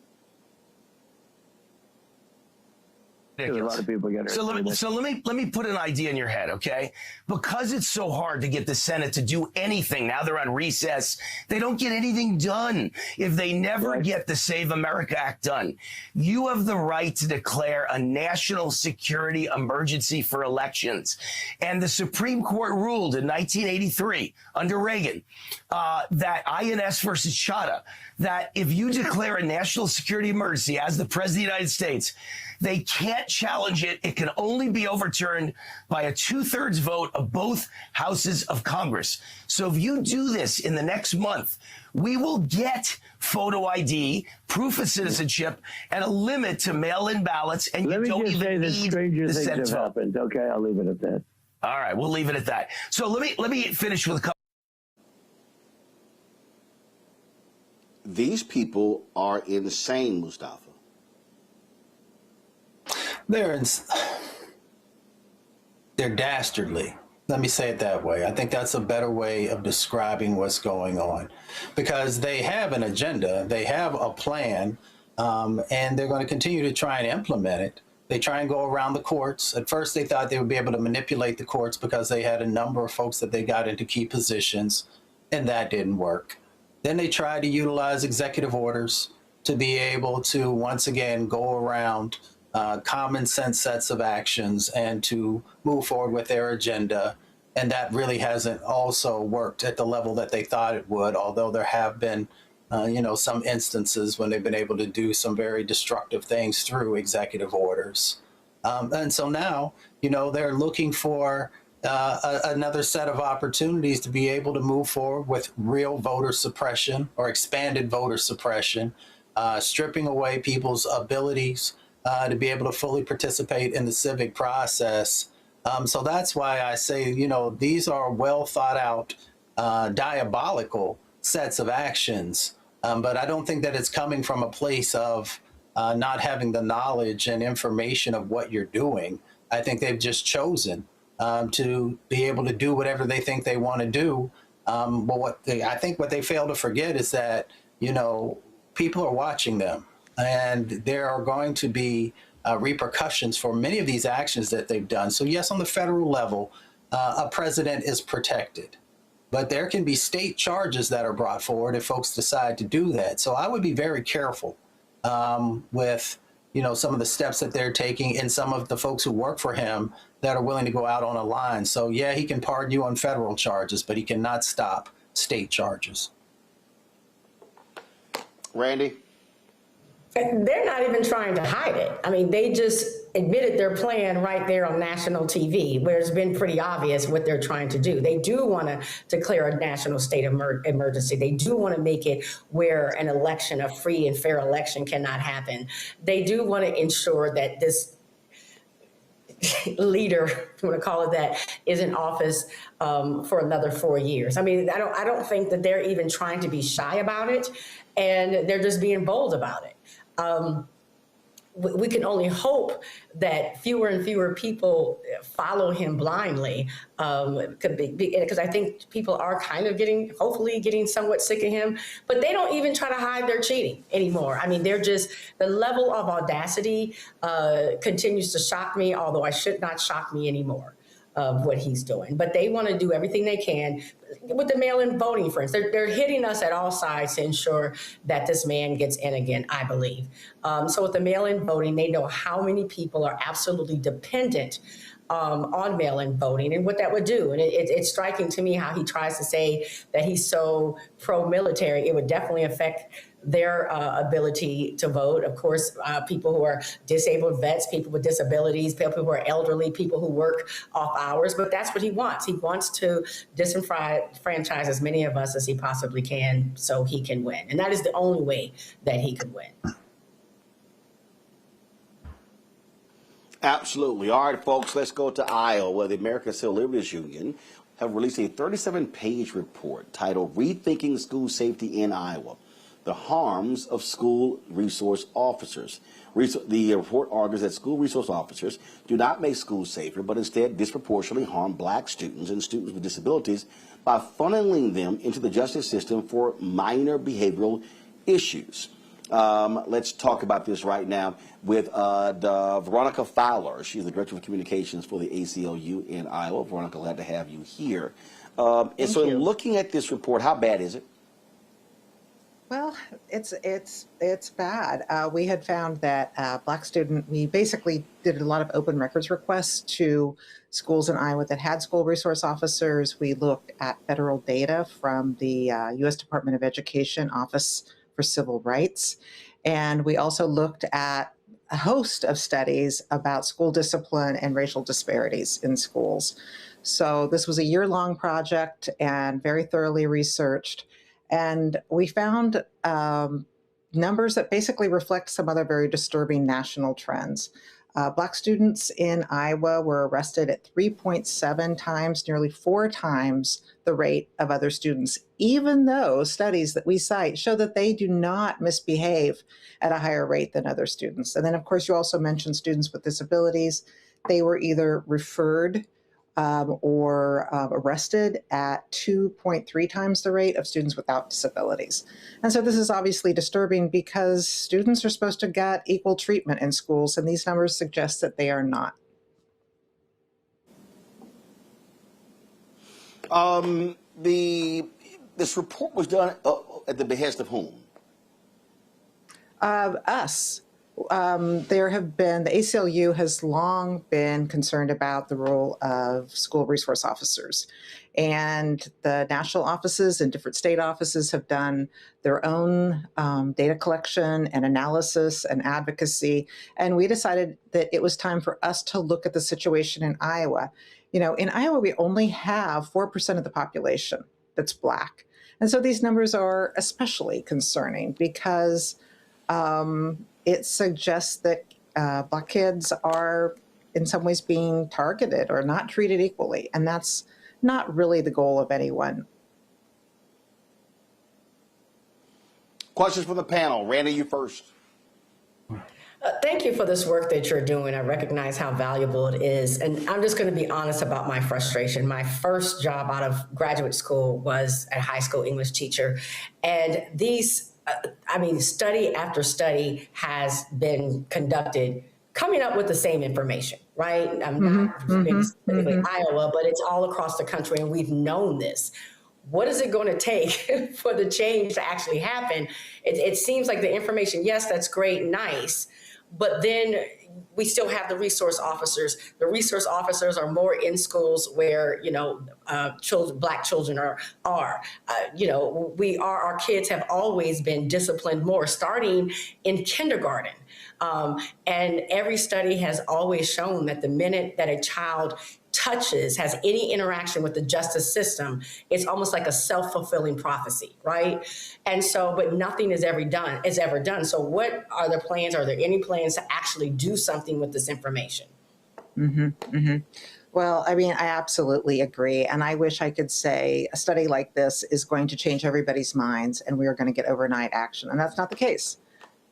A lot of people get hurt. So let me put an idea in your head, okay? Because it's so hard to get the Senate to do anything. Now they're on recess. They don't get anything done if they never get the Save America Act done. You have the right to declare a national security emergency for elections. And the Supreme Court ruled in 1983 under Reagan that INS versus Chadha, that if you declare a national security emergency as the President of the United States, they can't challenge it. It can only be overturned by a 2/3 vote of both houses of Congress. So if you do this in the next month, we will get photo ID, proof of citizenship, and a limit to mail-in ballots. And you don't even need the Senate vote. Happened. Okay, I'll leave it at that. All right, we'll leave it at that. So let me finish with a couple. These people are insane, Mustafa. They're dastardly. Let me say it that way. I think that's a better way of describing what's going on, because they have an agenda, they have a plan, and they're going to continue to try and implement it. They try and go around the courts. At first, they thought they would be able to manipulate the courts because they had a number of folks that they got into key positions, and that didn't work. Then they tried to utilize executive orders to be able to, once again, go around common sense sets of actions and to move forward with their agenda. And that really hasn't also worked at the level that they thought it would, although there have been, some instances when they've been able to do some very destructive things through executive orders. And so now, they're looking for another set of opportunities to be able to move forward with real voter suppression or expanded voter suppression, stripping away people's abilities to be able to fully participate in the civic process. So that's why I say, these are well thought out, diabolical sets of actions. But I don't think that it's coming from a place of not having the knowledge and information of what you're doing. I think they've just chosen to be able to do whatever they think they want to do. But I think what they fail to forget is that, people are watching them, and there are going to be repercussions for many of these actions that they've done. So yes, on the federal level, a president is protected, but there can be state charges that are brought forward if folks decide to do that. So I would be very careful with, some of the steps that they're taking, and some of the folks who work for him that are willing to go out on a line. So yeah, he can pardon you on federal charges, but he cannot stop state charges. Randy? They're not even trying to hide it. I mean, they just admitted their plan right there on national TV, where it's been pretty obvious what they're trying to do. They do want to declare a national state of emergency. They do want to make it where an election, a free and fair election, cannot happen. They do want to ensure that this leader, if you want to call it that, is in office for another 4 years. I mean, I don't think that they're even trying to be shy about it, and they're just being bold about it. We can only hope that fewer and fewer people follow him blindly, because I think people are kind of hopefully getting somewhat sick of him, but they don't even try to hide their cheating anymore. I mean, the level of audacity continues to shock me, although I should not shock me anymore of what he's doing. But they want to do everything they can with the mail-in voting, for instance. They're hitting us at all sides to ensure that this man gets in again, I believe. So with the mail-in voting, they know how many people are absolutely dependent on mail-in voting and what that would do. And it's striking to me how he tries to say that he's so pro-military. It would definitely affect their ability to vote. Of course, people who are disabled vets, people with disabilities, people who are elderly, people who work off hours, but that's what he wants. He wants to disenfranchise as many of us as he possibly can so he can win. And that is the only way that he could win. Absolutely. All right, folks, let's go to Iowa, where the American Civil Liberties Union have released a 37-page report titled Rethinking School Safety in Iowa: The Harms of School Resource Officers. The report argues that school resource officers do not make schools safer, but instead disproportionately harm black students and students with disabilities by funneling them into the justice system for minor behavioral issues. Let's talk about this right now with Veronica Fowler. She's the Director of Communications for the ACLU in Iowa. Veronica, glad to have you here. And so looking at this report, how bad is it? Well, it's bad. We had found that we basically did a lot of open records requests to schools in Iowa that had school resource officers. We looked at federal data from the U.S. Department of Education Office for Civil Rights. And we also looked at a host of studies about school discipline and racial disparities in schools. So this was a year-long project and very thoroughly researched. And we found numbers that basically reflect some other very disturbing national trends. Black students in Iowa were arrested at 3.7 times, nearly 4 times the rate of other students, even though studies that we cite show that they do not misbehave at a higher rate than other students. And then, of course, you also mentioned students with disabilities. They were either referred or arrested at 2.3 times the rate of students without disabilities. And so this is obviously disturbing because students are supposed to get equal treatment in schools, and these numbers suggest that they are not. This report was done at the behest of whom? Us. The ACLU has long been concerned about the role of school resource officers. And the national offices and different state offices have done their own data collection and analysis and advocacy. And we decided that it was time for us to look at the situation in Iowa. You know, in Iowa, we only have 4% of the population that's Black. And so these numbers are especially concerning because it suggests that Black kids are in some ways being targeted or not treated equally. And that's not really the goal of anyone. Questions from the panel. Randy, you first. Thank you for this work that you're doing. I recognize how valuable it is. And I'm just going to be honest about my frustration. My first job out of graduate school was a high school English teacher. And study after study has been conducted coming up with the same information, right? I'm not specifically Iowa, but it's all across the country, and we've known this. What is it going to take for the change to actually happen? It seems like the information, yes, that's great, nice, but then we still have the resource officers. The resource officers are more in schools where, Black children are. Our kids have always been disciplined more, starting in kindergarten. And every study has always shown that the minute that a child has any interaction with the justice system, it's almost like a self-fulfilling prophecy, right? And so, but nothing is ever done. So what are the plans? Are there any plans to actually do something with this information? Well, I absolutely agree. And I wish I could say a study like this is going to change everybody's minds and we are going to get overnight action. And that's not the case.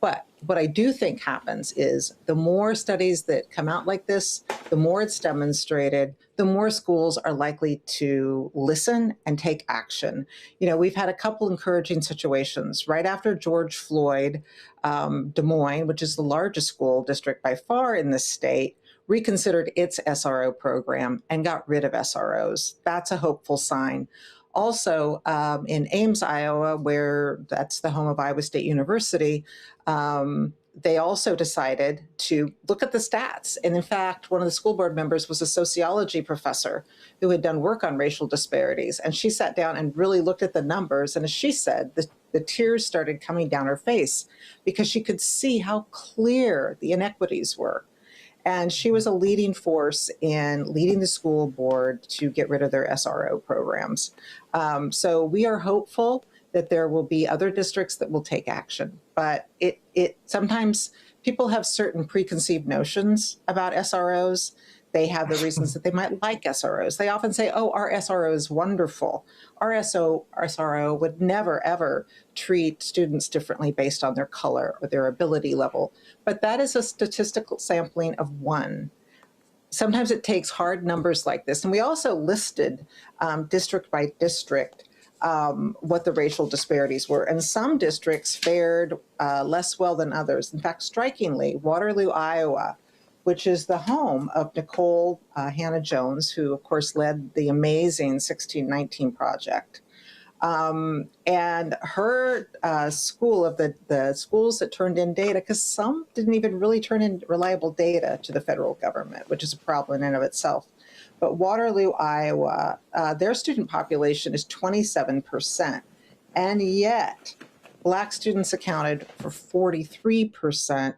But what I do think happens is the more studies that come out like this, the more it's demonstrated, the more schools are likely to listen and take action. We've had a couple encouraging situations. Right after George Floyd, Des Moines, which is the largest school district by far in this state, reconsidered its SRO program and got rid of SROs. That's a hopeful sign. Also, in Ames, Iowa, where that's the home of Iowa State University, they also decided to look at the stats. And in fact, one of the school board members was a sociology professor who had done work on racial disparities. And she sat down and really looked at the numbers. And as she said, the tears started coming down her face because she could see how clear the inequities were. And she was a leading force in leading the school board to get rid of their SRO programs. So we are hopeful that there will be other districts that will take action. But it sometimes people have certain preconceived notions about SROs. They have the reasons that they might like SROs. They often say, oh, our SRO is wonderful. Our SRO would never, ever treat students differently based on their color or their ability level. But that is a statistical sampling of one. Sometimes it takes hard numbers like this. And we also listed district by district what the racial disparities were. And some districts fared less well than others. In fact, strikingly, Waterloo, Iowa, which is the home of Nicole Hannah-Jones, who, of course, led the amazing 1619 Project. And her school of the schools that turned in data, because some didn't even really turn in reliable data to the federal government, which is a problem in and of itself. But Waterloo, Iowa, their student population is 27%. And yet, Black students accounted for 43%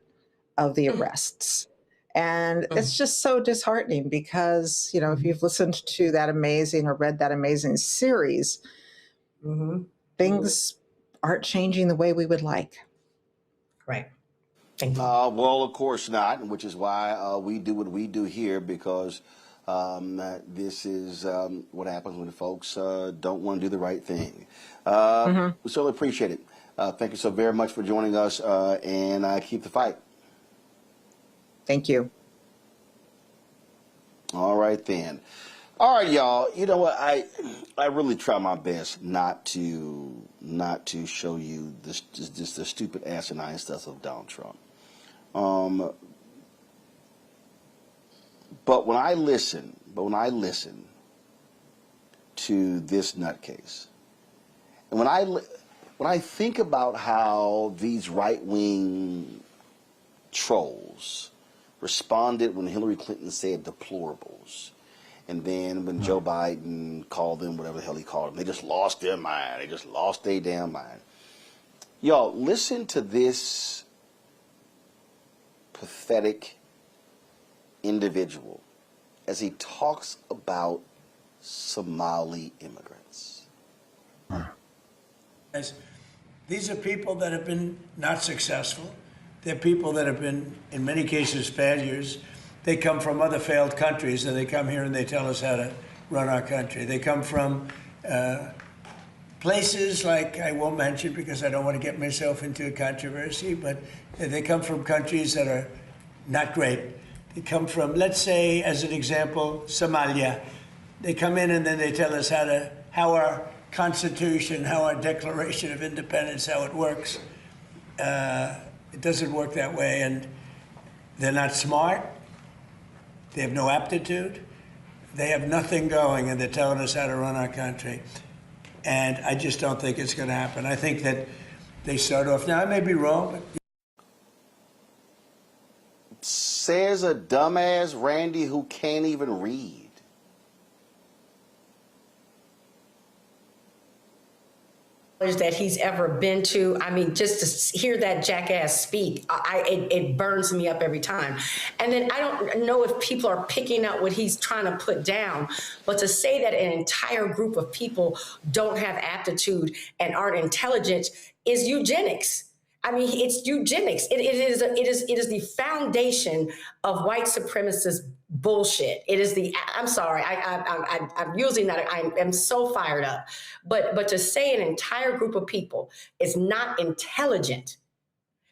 of the arrests. And it's just so disheartening because, if you've listened to that amazing or read that amazing series, things aren't changing the way we would like. Right. Thank you. Well, of course not, which is why we do what we do here, because this is what happens when folks don't want to do the right thing. We certainly appreciate it. Thank you so very much for joining us, and keep the fight. Thank you. All right, then. All right, y'all. You know what? I really try my best not to show you this the stupid asinine stuff of Donald Trump. But when I listen to this nutcase, and when I think about how these right-wing trolls responded when Hillary Clinton said deplorables, and then when Joe Biden called them whatever the hell he called them, they just lost their mind. They just lost their damn mind. Y'all, listen to this pathetic individual as he talks about Somali immigrants. These are people that have been not successful. They're people that have been, in many cases, failures. They come from other failed countries, and they come here and they tell us how to run our country. They come from places like, I won't mention because I don't want to get myself into a controversy, but they come from countries that are not great. They come from, let's say, as an example, Somalia. They come in and then they tell us how our Constitution, how our Declaration of Independence, how it works. It doesn't work that way, and they're not smart. They have no aptitude. They have nothing going, and they're telling us how to run our country. And I just don't think it's going to happen. I think that they start off, now I may be wrong, but says a dumbass Randy who can't even read. That he's ever been to. I mean, just to hear that jackass speak, it burns me up every time. And then I don't know if people are picking up what he's trying to put down, but to say that an entire group of people don't have aptitude and aren't intelligent is eugenics. I mean, it's eugenics. It is the foundation of white supremacist bullshit. It is the, I'm sorry, I'm using that. I am so fired up. But to say an entire group of people is not intelligent.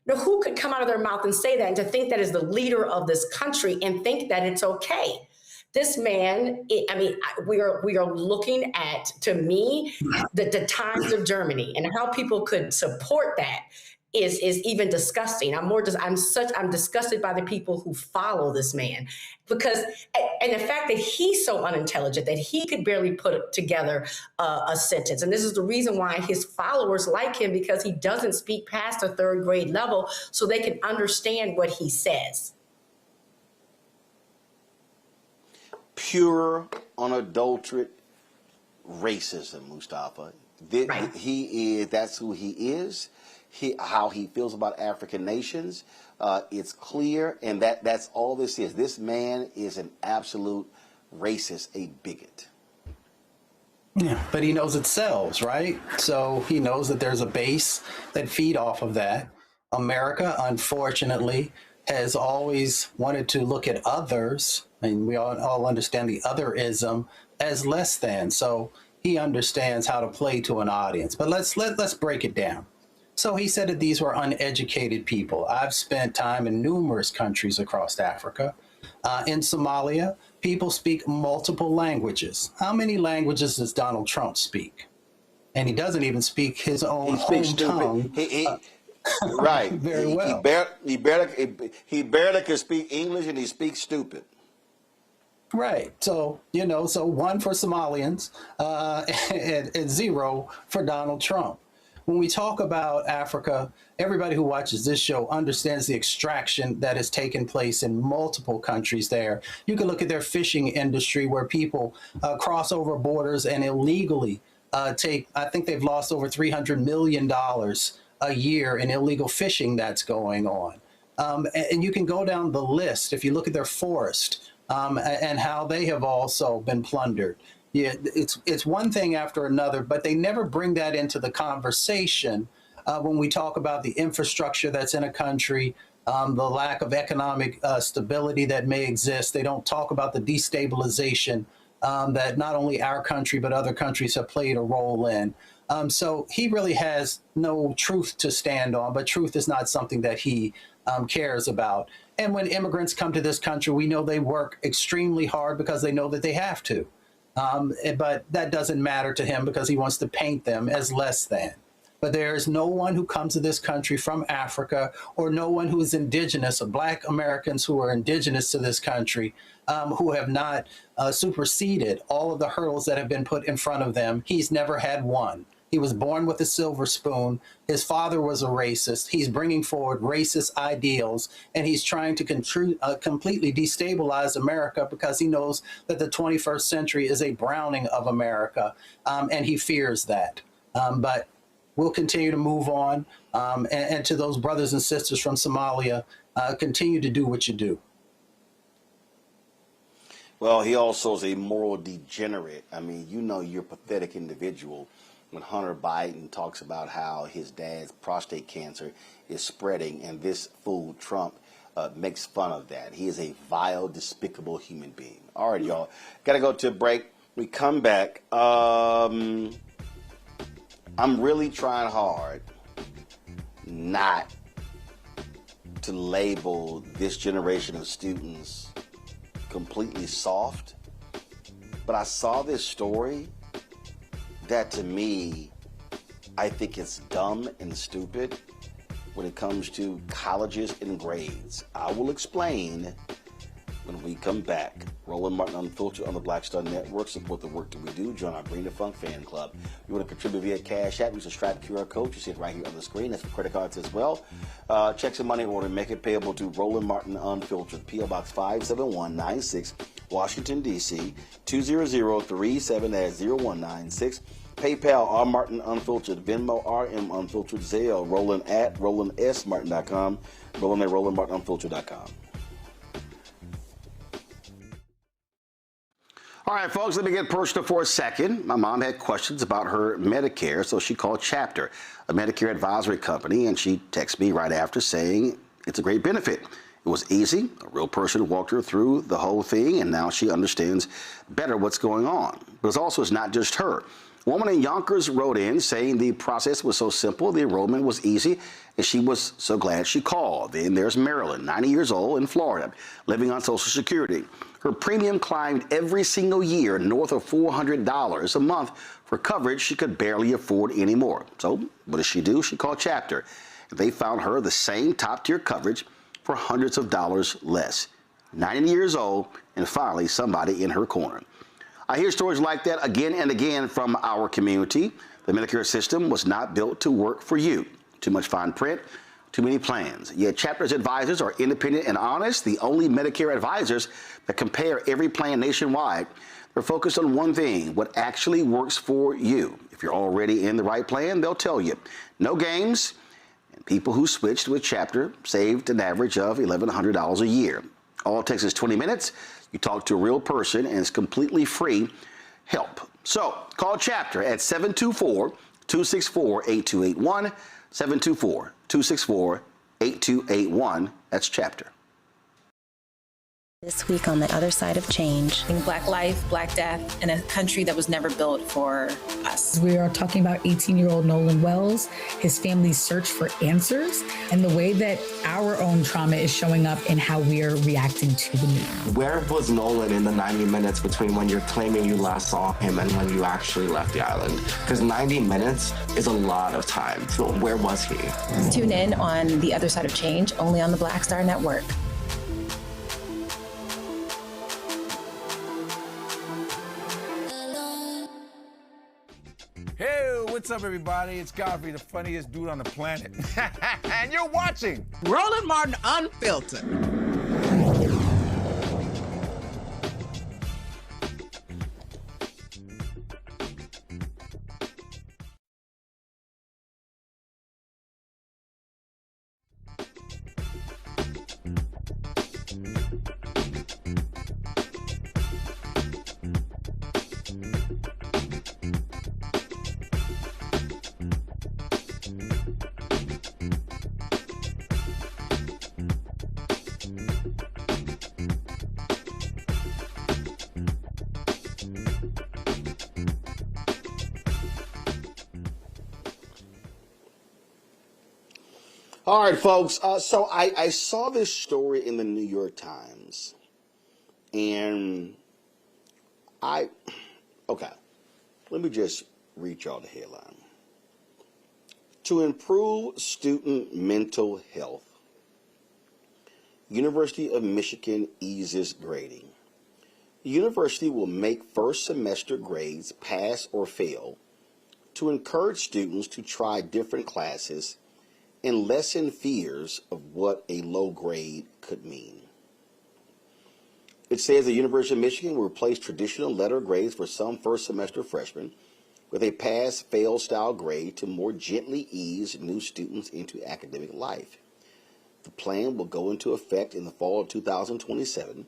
Now, who could come out of their mouth and say that, and to think that is the leader of this country and think that it's okay? This man, I mean, we are looking at, to me, the times of Germany and how people could support that is even disgusting. I'm disgusted by the people who follow this man, because, and the fact that he's so unintelligent that he could barely put together a sentence. And this is the reason why his followers like him, because he doesn't speak past a third grade level so they can understand what he says. Pure, unadulterated racism, Mustafa. Right. That's who he is. How he feels about African nations, it's clear, and that's all this is. This man is an absolute racist, a bigot. Yeah, but he knows it sells, right? So he knows that there's a base that feed off of that. America, unfortunately, has always wanted to look at others, and we all understand the otherism, as less than. So he understands how to play to an audience. But let's break it down. So he said that these were uneducated people. I've spent time in numerous countries across Africa. In Somalia, people speak multiple languages. How many languages does Donald Trump speak? And he doesn't even speak his own home tongue. Right. Very well. He barely can speak English, and he speaks stupid. Right. So, so 1 for Somalians and 0 for Donald Trump. When we talk about Africa, everybody who watches this show understands the extraction that has taken place in multiple countries there. You can look at their fishing industry, where people cross over borders and illegally I think they've lost over $300 million a year in illegal fishing that's going on. And you can go down the list if you look at their forest and how they have also been plundered. Yeah, it's one thing after another, but they never bring that into the conversation when we talk about the infrastructure that's in a country, the lack of economic stability that may exist. They don't talk about the destabilization that not only our country, but other countries have played a role in. So he really has no truth to stand on, but truth is not something that he cares about. And when immigrants come to this country, we know they work extremely hard because they know that they have to. But that doesn't matter to him because he wants to paint them as less than. But there is no one who comes to this country from Africa, or no one who is indigenous, or Black Americans who are indigenous to this country, who have not superseded all of the hurdles that have been put in front of them. He's never had one. He was born with a silver spoon. His father was a racist. He's bringing forward racist ideals, and he's trying to completely destabilize America because he knows that the 21st century is a browning of America, and he fears that. But we'll continue to move on, and to those brothers and sisters from Somalia, continue to do what you do. Well, he also is a moral degenerate. I mean, you're a pathetic individual when Hunter Biden talks about how his dad's prostate cancer is spreading, and this fool Trump makes fun of that. He is a vile, despicable human being. All right, y'all. Got to go to a break. We come back. I'm really trying hard not to label this generation of students completely soft, but I saw this story that to me, I think it's dumb and stupid when it comes to colleges and grades. I will explain when we come back. Roland Martin Unfiltered on the Black Star Network. Support the work that we do. Join our Bring the Funk fan club. You want to contribute via Cash App, use the Stripe QR code. You see it right here on the screen. That's for credit cards as well. Checks and money order. Make it payable to Roland Martin Unfiltered. P.O. Box 57196, Washington, D.C. 20037 0196. PayPal, R. Martin Unfiltered. Venmo, RM Unfiltered. Zelle, Roland at RolandSMartin.com. Roland at RolandMartinUnfiltered.com. All right, folks, let me get personal for a second. My mom had questions about her Medicare, so she called Chapter, a Medicare advisory company, and she texted me right after saying it's a great benefit. It was easy. A real person walked her through the whole thing, and now she understands better what's going on. But it's not just her. A woman in Yonkers wrote in saying the process was so simple, the enrollment was easy, and she was so glad she called. Then there's Marilyn, 90 years old, in Florida, living on Social Security. Her premium climbed every single year north of $400 a month for coverage she could barely afford anymore. So what does she do? She called Chapter. They found her the same top-tier coverage for hundreds of dollars less. 90 years old, and finally somebody in her corner. I hear stories like that again and again from our community. The Medicare system was not built to work for you. Too much fine print, too many plans. Yet Chapter's advisors are independent and honest, the only Medicare advisors that compare every plan nationwide. They're focused on one thing, what actually works for you. If you're already in the right plan, they'll tell you. No games, and people who switched with Chapter saved an average of $1,100 a year. All it takes is 20 minutes. You talk to a real person, and it's completely free help. So call Chapter at 724-264-8281, 724-264-8281. That's Chapter. This week on the other side of change. Black life, Black death, in a country that was never built for us. We are talking about 18-year-old Nolan Wells, his family's search for answers, and the way that our own trauma is showing up in how we are reacting to the news. Where was Nolan in the 90 minutes between when you're claiming you last saw him and when you actually left the island? Because 90 minutes is a lot of time. So where was he? Tune in on The Other Side of Change, only on the Black Star Network. Hey, what's up, everybody? It's Godfrey, the funniest dude on the planet. And you're watching Roland Martin Unfiltered. All right, folks. So I saw this story in the New York Times, and okay, let me just read y'all the headline. To improve student mental health, University of Michigan eases grading. The university will make first semester grades pass or fail to encourage students to try different classes and lessen fears of what a low grade could mean. It says the University of Michigan will replace traditional letter grades for some first semester freshmen with a pass-fail style grade to more gently ease new students into academic life. The plan will go into effect in the fall of 2027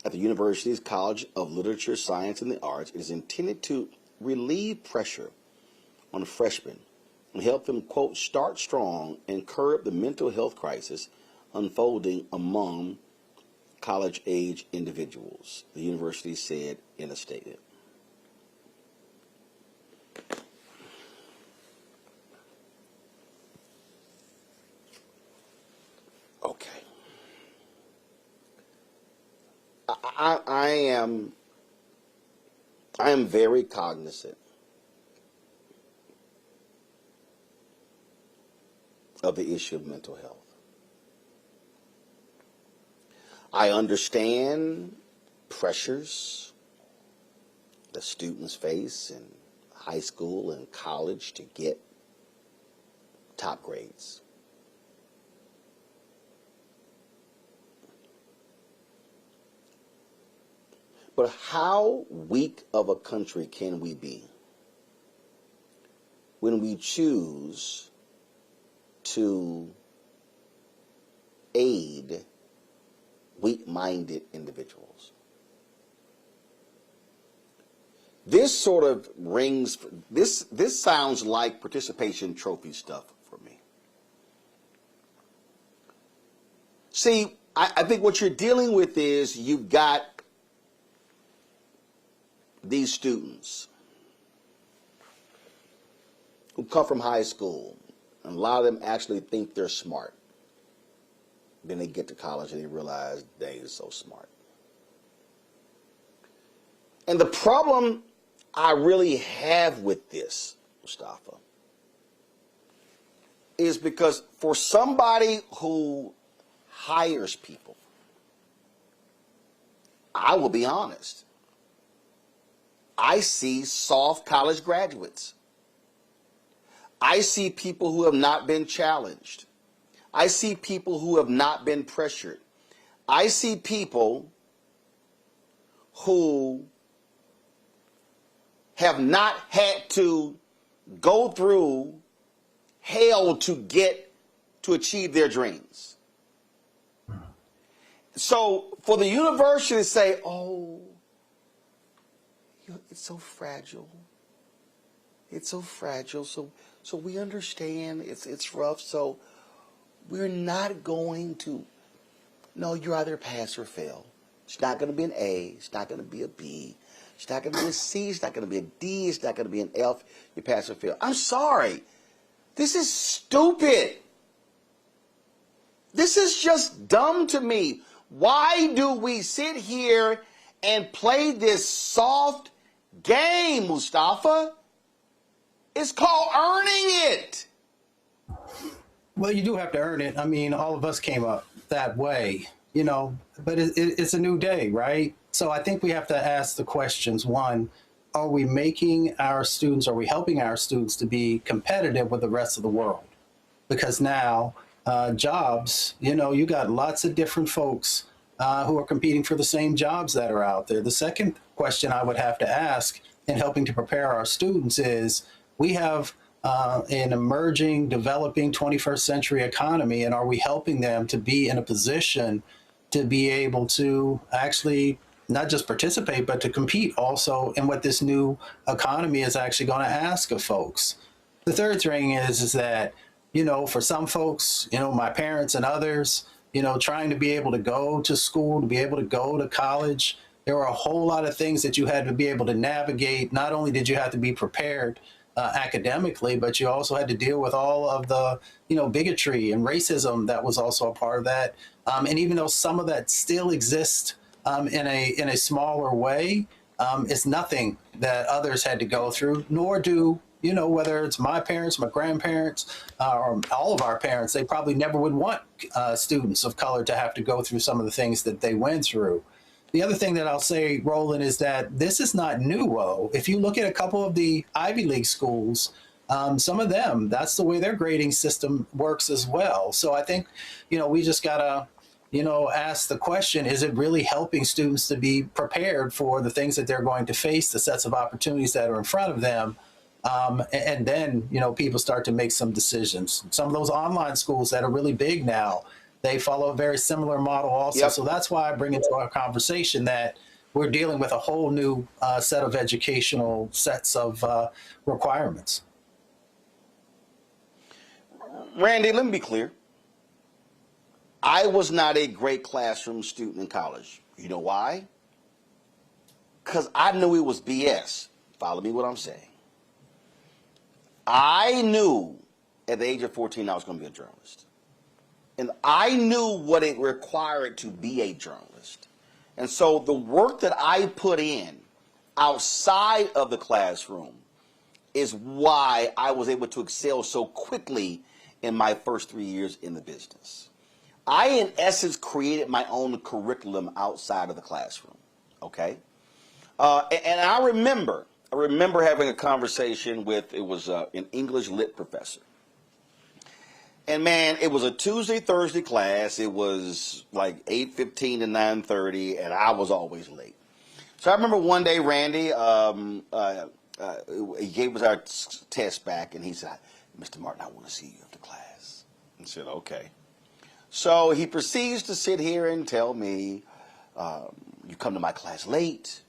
at the university's College of Literature, Science, and the Arts. It is intended to relieve pressure on freshmen and help them, quote, start strong and curb the mental health crisis unfolding among college-age individuals, the university said in a statement. I am very cognizant of the issue of mental health. I understand pressures that students face in high school and college to get top grades. But how weak of a country can we be when we choose to aid weak-minded individuals? This sort of rings, this sounds like participation trophy stuff for me. See, I think what you're dealing with is you've got these students who come from high school, and a lot of them actually think they're smart. Then they get to college and they realize they are so smart. And the problem I really have with this, Mustafa, is because for somebody who hires people, I will be honest, I see soft college graduates. I see people who have not been challenged. I see people who have not been pressured. I see people who have not had to go through hell to achieve their dreams. So for the university to say, oh, it's so fragile. It's so fragile. So we understand it's rough. So we're not going to. No, you're either pass or fail. It's not going to be an A. It's not going to be a B. It's not going to be a C. It's not going to be a D. It's not going to be an F. You pass or fail. I'm sorry. This is stupid. This is just dumb to me. Why do we sit here and play this soft game, Mustafa? It's called earning it. Well, you do have to earn it. I mean, all of us came up that way, you know, but it's a new day, right? So I think we have to ask the questions. One, are we making our students, are we helping our students to be competitive with the rest of the world? Because now jobs, you know, you got lots of different folks who are competing for the same jobs that are out there. The second question I would have to ask in helping to prepare our students is, we have an emerging, developing 21st century economy, and are we helping them to be in a position to be able to actually not just participate, but to compete also in what this new economy is actually going to ask of folks? The third thing is that, you know, for some folks, you know, my parents and others, you know, trying to be able to go to school, to be able to go to college, there were a whole lot of things that you had to be able to navigate. Not only did you have to be prepared academically, but you also had to deal with all of the, you know, bigotry and racism that was also a part of that. And even though some of that still exists in a smaller way, it's nothing that others had to go through, nor do, you know, whether it's my parents, my grandparents, or all of our parents, they probably never would want students of color to have to go through some of the things that they went through. The other thing that I'll say, Roland, is that this is not new. If you look at a couple of the Ivy League schools, some of them, that's the way their grading system works as well. So I think, you know, we just gotta, you know, ask the question, is it really helping students to be prepared for the things that they're going to face, the sets of opportunities that are in front of them? And then, you know, people start to make some decisions. Some of those online schools that are really big now, they follow a very similar model also. Yep. So that's why I bring into our conversation that we're dealing with a whole new set of educational sets of requirements. Randy, let me be clear. I was not a great classroom student in college. You know why? Because I knew it was BS. Follow me what I'm saying. I knew at the age of 14 I was going to be a journalist. And I knew what it required to be a journalist. And so the work that I put in outside of the classroom is why I was able to excel so quickly in my first 3 years in the business. I, in essence, created my own curriculum outside of the classroom, okay? And I remember having a conversation with, it was an English lit professor. And man, it was a Tuesday, Thursday class. It was like 8:15 to 9:30, and I was always late. So I remember one day, Randy, he gave us our test back, and he said, "Mr. Martin, I want to see you after class." I said, "Okay." So he proceeds to sit here and tell me, "You come to my class late.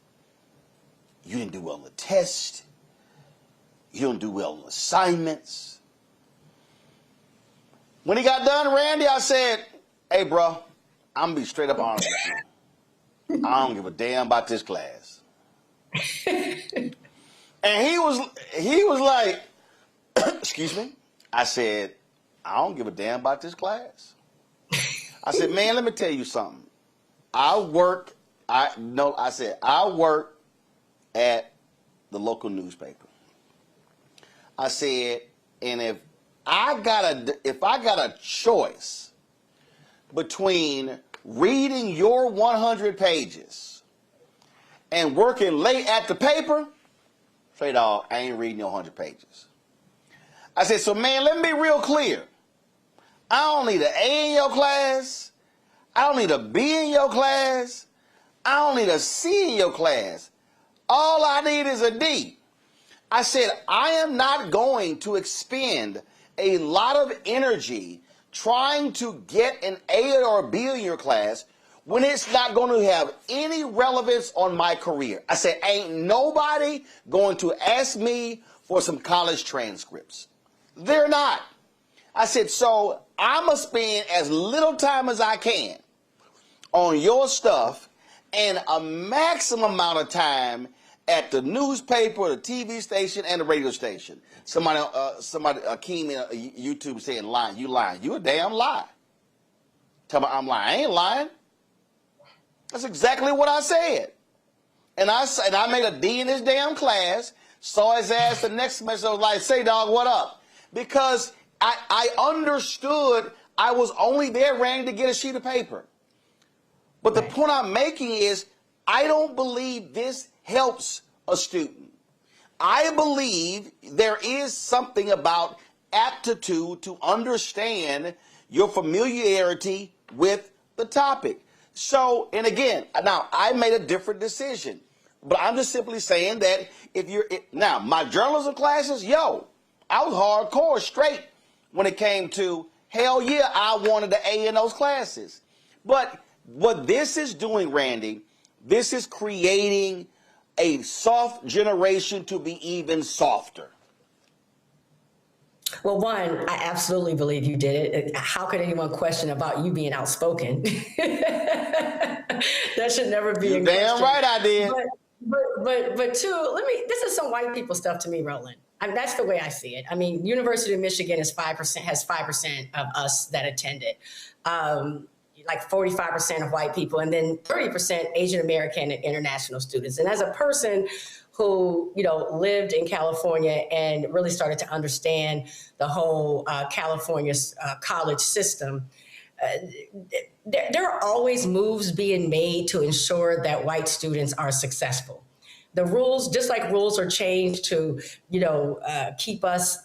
You didn't do well on the test. You don't do well on assignments." When he got done, Randy, I said, "Hey, bro, I'm going to be straight up honest with you. I don't give a damn about this class." And he was like, "Excuse me?" I said, "I don't give a damn about this class." I said, "Man, let me tell you something. I work at the local newspaper." I said, "And if I got a choice between reading your 100 pages and working late at the paper, say, dog, I ain't reading your 100 pages." I said, "So man, let me be real clear. I don't need an A in your class. I don't need a B in your class. I don't need a C in your class. All I need is a D." I said, "I am not going to expend a lot of energy trying to get an A or a B in your class when it's not going to have any relevance on my career." I said, "Ain't nobody going to ask me for some college transcripts. They're not." I said, "So I'm going to spend as little time as I can on your stuff and a maximum amount of time at the newspaper, the TV station, and the radio station." Somebody came in YouTube saying, "Lying, you lying. You a damn lie." Tell me I'm lying. I ain't lying. That's exactly what I said. And I made a D in his damn class, saw his ass the next semester, I was like, "Say, dog, what up?" Because I understood I was only there, Randy, to get a sheet of paper. But the point I'm making is, I don't believe this helps a student. I believe there is something about aptitude to understand your familiarity with the topic. So, and again, now I made a different decision, but I'm just simply saying that now my journalism classes, I was hardcore straight when it came to, hell yeah, I wanted the A in those classes. But what this is doing, Randy, this is creating a soft generation to be even softer. Well, one, I absolutely believe you did it. How could anyone question about you being outspoken? That should never be a question. Damn right I did. But two, this is some white people stuff to me, Roland. I mean, that's the way I see it. I mean, University of Michigan has 5% of us that attended. Like 45% of white people, and then 30% Asian American and international students. And as a person who, lived in California and really started to understand the whole California college system, there are always moves being made to ensure that white students are successful. The rules, just like rules are changed to, keep us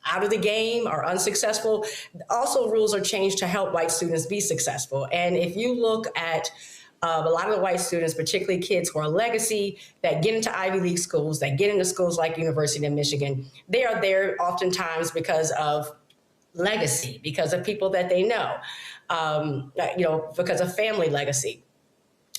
out of the game or unsuccessful, also rules are changed to help white students be successful. And if you look at a lot of the white students, particularly kids who are legacy, that get into Ivy League schools, that get into schools like University of Michigan, they are there oftentimes because of legacy, because of people that they know, because of family legacy.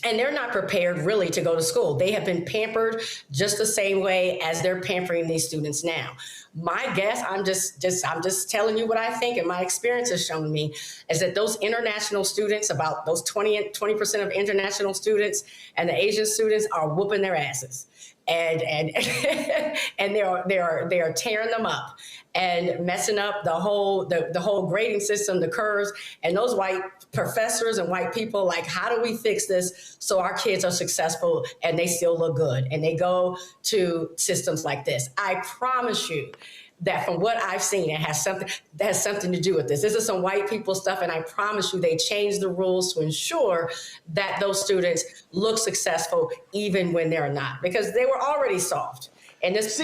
And they're not prepared really to go to school. They have been pampered just the same way as they're pampering these students now. My guess, I'm just telling you what I think, and my experience has shown me, is that those international students, about those 20% of international students and the Asian students, are whooping their asses. And and they're tearing them up and messing up the whole grading system, the curves, and those white professors and white people, like, how do we fix this so our kids are successful and they still look good? And they go to systems like this. I promise you that from what I've seen, it has something to do with this. This is some white people stuff, and I promise you they changed the rules to ensure that those students look successful even when they're not, because they were already soft. And this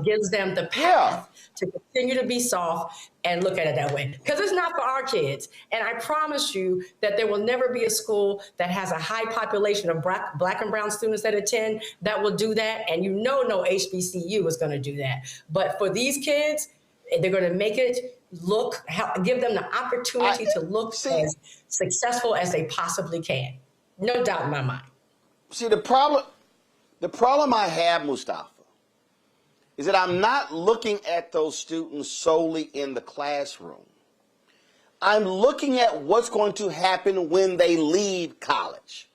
gives them the path to continue to be soft and look at it that way. Because it's not for our kids. And I promise you that there will never be a school that has a high population of black and brown students that attend that will do that. And you know no HBCU is going to do that. But for these kids, they're going to make it give them the opportunity to look as successful as they possibly can. No doubt in my mind. See, the problem I have, Mustafa, is that I'm not looking at those students solely in the classroom. I'm looking at what's going to happen when they leave college.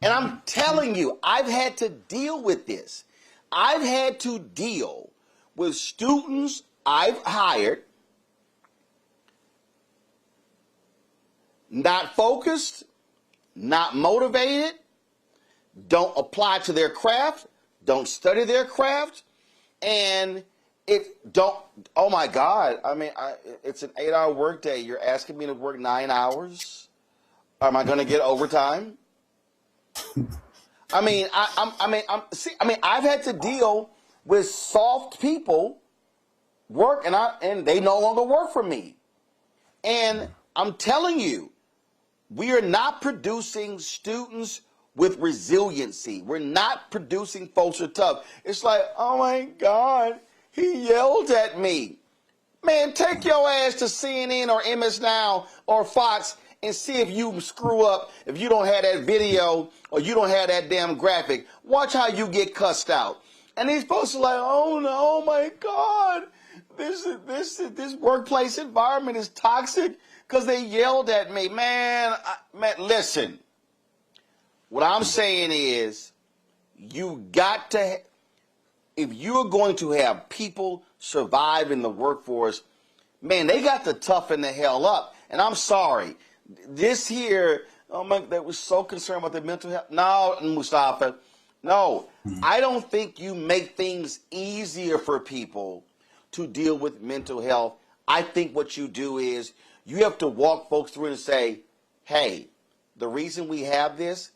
And I'm telling you, I've had to deal with this. I've had to deal with students I've hired, not focused, not motivated, don't apply to their craft, don't study their craft, and oh my God, I mean, it's an 8-hour workday. You're asking me to work 9 hours? Am I going to get overtime? I mean, I've had to deal with soft people and they no longer work for me. And I'm telling you, we are not producing students with resiliency. We're not producing folks who are tough. It's like, oh my God, he yelled at me. Man, take your ass to CNN or MS Now or Fox and see if you screw up, if you don't have that video or you don't have that damn graphic. Watch how you get cussed out. And these folks are like, oh no, oh my God, this workplace environment is toxic because they yelled at me. Man, listen. What I'm saying is, you got to, if you're going to have people survive in the workforce, man, they got to toughen the hell up. And I'm sorry, this here, oh my, that was so concerned about the mental health. No, Mustafa, no. I don't think you make things easier for people to deal with mental health. I think what you do is you have to walk folks through and say, hey, the reason we have this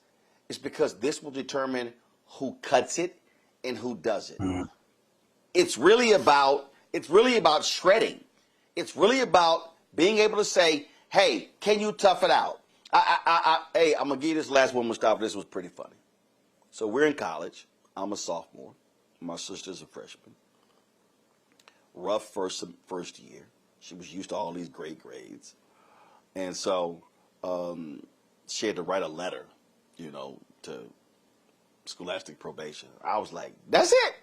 is because this will determine who cuts it and who doesn't. It's really about shredding. It's really about being able to say, hey, can you tough it out? Hey, I'm gonna give you this last one, Mustafa. This was pretty funny. So we're in college. I'm a sophomore. My sister's a freshman. Rough first year. She was used to all these great grades, and so she had to write a letter, to scholastic probation. I was like, that's it.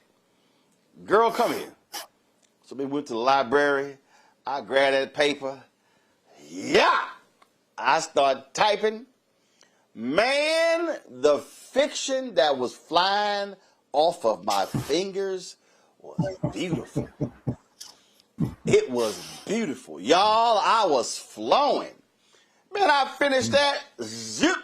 Girl, come here. So we went to the library. I grabbed that paper. Yeah. I started typing. Man, the fiction that was flying off of my fingers was beautiful. It was beautiful. Y'all, I was flowing. Man, I finished that. Zip.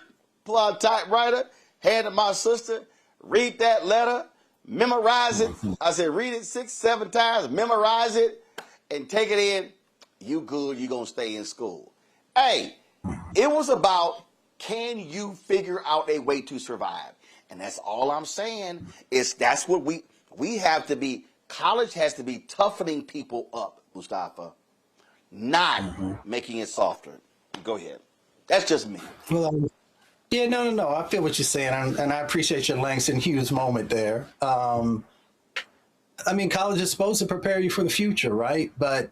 Pull out a typewriter, hand it to my sister, read that letter, memorize it. I said, read it 6-7 times, memorize it, and take it in. You good, you gonna stay in school. Hey, it was about, can you figure out a way to survive? And that's all I'm saying is that's what we have to be. College has to be toughening people up, Mustafa, not making it softer. Go ahead. That's just me. Well, yeah, no. I feel what you're saying, and I appreciate your Langston Hughes moment there. I mean, college is supposed to prepare you for the future, right? But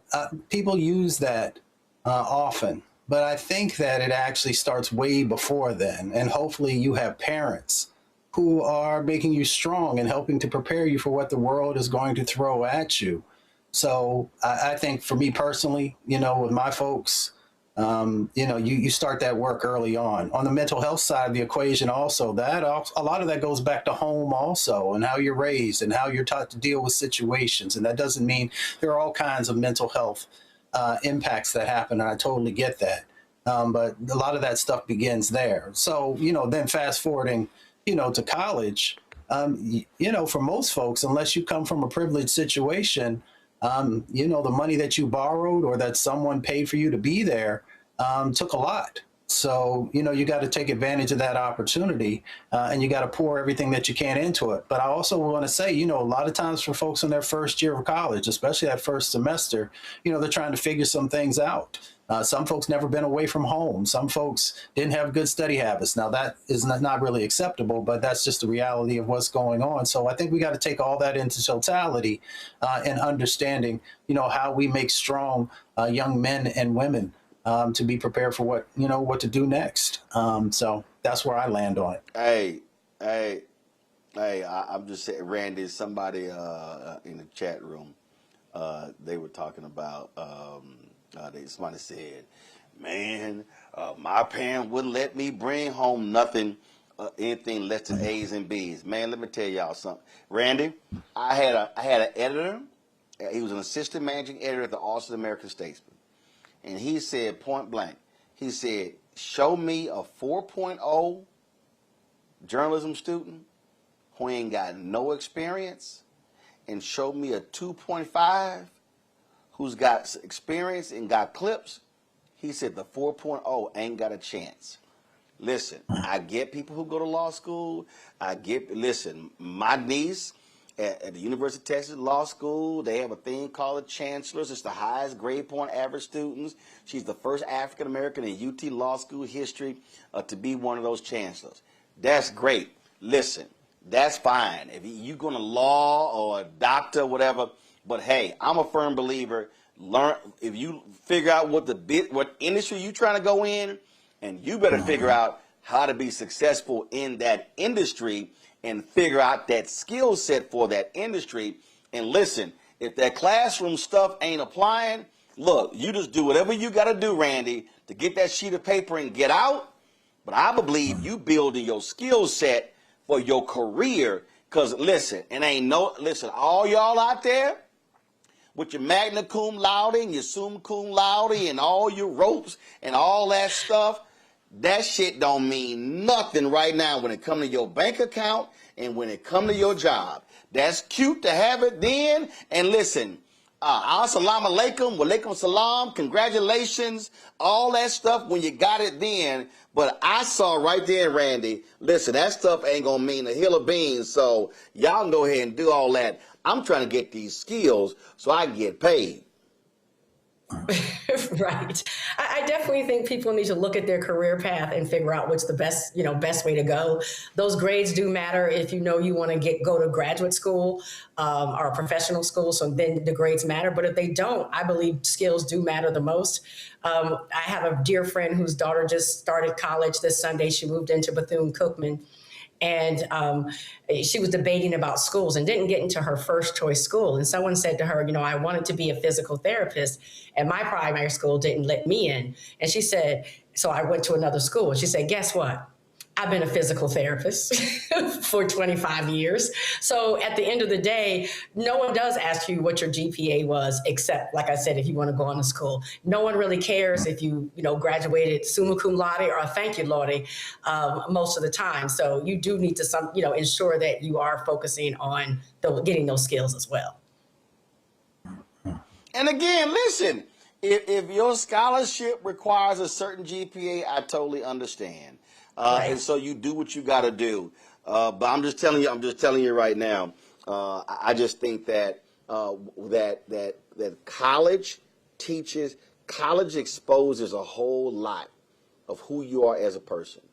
people use that often. But I think that it actually starts way before then. And hopefully you have parents who are making you strong and helping to prepare you for what the world is going to throw at you. So I think for me personally, with my folks, You start that work early on. On the mental health side of the equation also, a lot of that goes back to home also, and how you're raised and how you're taught to deal with situations. And that doesn't mean there are all kinds of mental health impacts that happen, and I totally get that. But a lot of that stuff begins there. So, then fast forwarding, to college, for most folks, unless you come from a privileged situation, the money that you borrowed or that someone paid for you to be there took a lot. So, you got to take advantage of that opportunity and you got to pour everything that you can into it. But I also want to say, a lot of times for folks in their first year of college, especially that first semester, they're trying to figure some things out. Some folks never been away from home. Some folks didn't have good study habits. Now, that is not really acceptable, but that's just the reality of what's going on. So I think we got to take all that into totality and understanding, how we make strong young men and women to be prepared for what to do next. So that's where I land on it. I'm just saying, Randy, somebody in the chat room, they were talking about, somebody said, man, my parents wouldn't let me bring home nothing, anything less than A's and B's. Man, let me tell y'all something. Randy, I had an editor. He was an assistant managing editor at the Austin American Statesman. And he said, point blank, he said, show me a 4.0 journalism student who ain't got no experience, and show me a 2.5 who's got experience and got clips. He said the 4.0 ain't got a chance. Listen, I get people who go to law school. Listen, my niece at the University of Texas Law School, they have a thing called the chancellors. It's the highest grade point average students. She's the first African American in UT Law School history to be one of those chancellors. That's great. Listen, that's fine. If you're going to law or a doctor, whatever, but hey, I'm a firm believer. Learn if you figure out what industry you're trying to go in, and you better figure out how to be successful in that industry and figure out that skill set for that industry. And listen, if that classroom stuff ain't applying, look, you just do whatever you got to do, Randy, to get that sheet of paper and get out. But I believe you building your skill set for your career. Because listen, all y'all out there with your magna cum laude and your summa cum laude and all your ropes and all that stuff, that shit don't mean nothing right now when it comes to your bank account and when it comes to your job. That's cute to have it then. And listen, assalamu alaikum, wa alaikum salam, congratulations, all that stuff when you got it then. But I saw right there, Randy, listen, that stuff ain't going to mean a hill of beans. So y'all can go ahead and do all that. I'm trying to get these skills so I can get paid. Right. I definitely think people need to look at their career path and figure out what's the best way to go. Those grades do matter if you want to go to graduate school or a professional school. So then the grades matter. But if they don't, I believe skills do matter the most. I have a dear friend whose daughter just started college this Sunday. She moved into Bethune-Cookman. And she was debating about schools and didn't get into her first choice school. And someone said to her, I wanted to be a physical therapist, and my primary school didn't let me in. And she said, so I went to another school. And she said, guess what? I've been a physical therapist for 25 years. So at the end of the day, no one does ask you what your GPA was, except, like I said, if you want to go on to school. No one really cares if you graduated summa cum laude or a thank you laude most of the time. So you do need to ensure that you are focusing on getting those skills as well. And again, listen, if your scholarship requires a certain GPA, I totally understand. Right. And so you do what you got to do. But I'm just telling you right now, I just think that college exposes a whole lot of who you are as a person.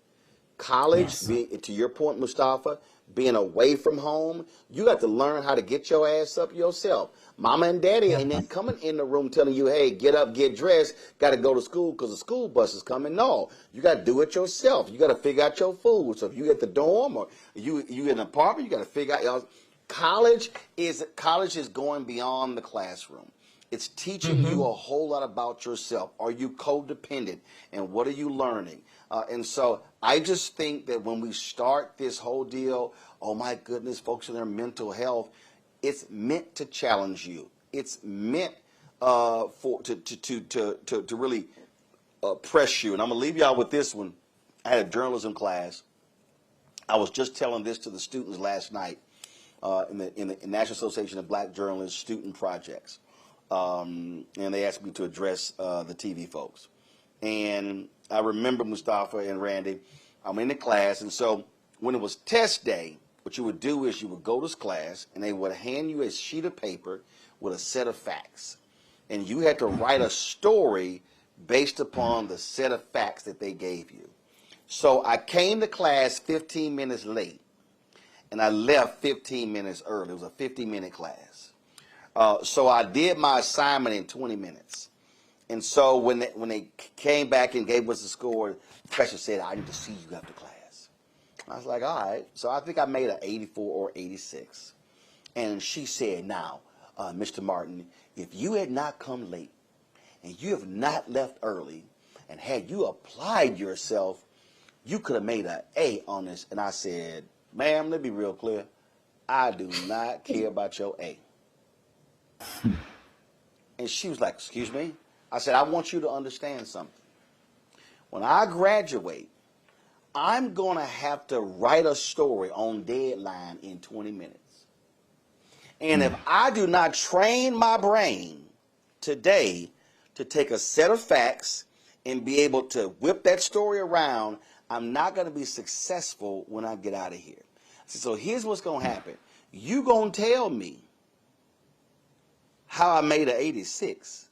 College, to your point, Mustafa, being away from home, you got to learn how to get your ass up yourself. Mama and daddy ain't then coming in the room telling you, hey, get up, get dressed, got to go to school because the school bus is coming. No, you got to do it yourself. You got to figure out your food. So if you at the dorm or you in an apartment, you got to figure out. College is going beyond the classroom. It's teaching you a whole lot about yourself. Are you codependent? And what are you learning? And so I just think that when we start this whole deal, oh my goodness, folks in their mental health, it's meant to challenge you. It's meant to really press you. And I'm going to leave y'all with this one. I had a journalism class. I was just telling this to the students last night in the National Association of Black Journalists Student Projects. And they asked me to address the TV folks. And I remember, Mustafa and Randy, I'm in the class. And so when it was test day, what you would do is you would go to class and they would hand you a sheet of paper with a set of facts. And you had to write a story based upon the set of facts that they gave you. So I came to class 15 minutes late, and I left 15 minutes early. It was a 50-minute class. So I did my assignment in 20 minutes. And so when they came back and gave us the score, the professor said, I need to see you after class. I was like, all right. So I think I made an 84 or 86. And she said, now, Mr. Martin, if you had not come late and you have not left early, and had you applied yourself, you could have made an A on this. And I said, ma'am, let me be real clear. I do not care about your A. And she was like, excuse me? I said, I want you to understand something. When I graduate, I'm going to have to write a story on deadline in 20 minutes. And if I do not train my brain today to take a set of facts and be able to whip that story around, I'm not going to be successful when I get out of here. So here's what's going to happen. You going to tell me how I made an 86.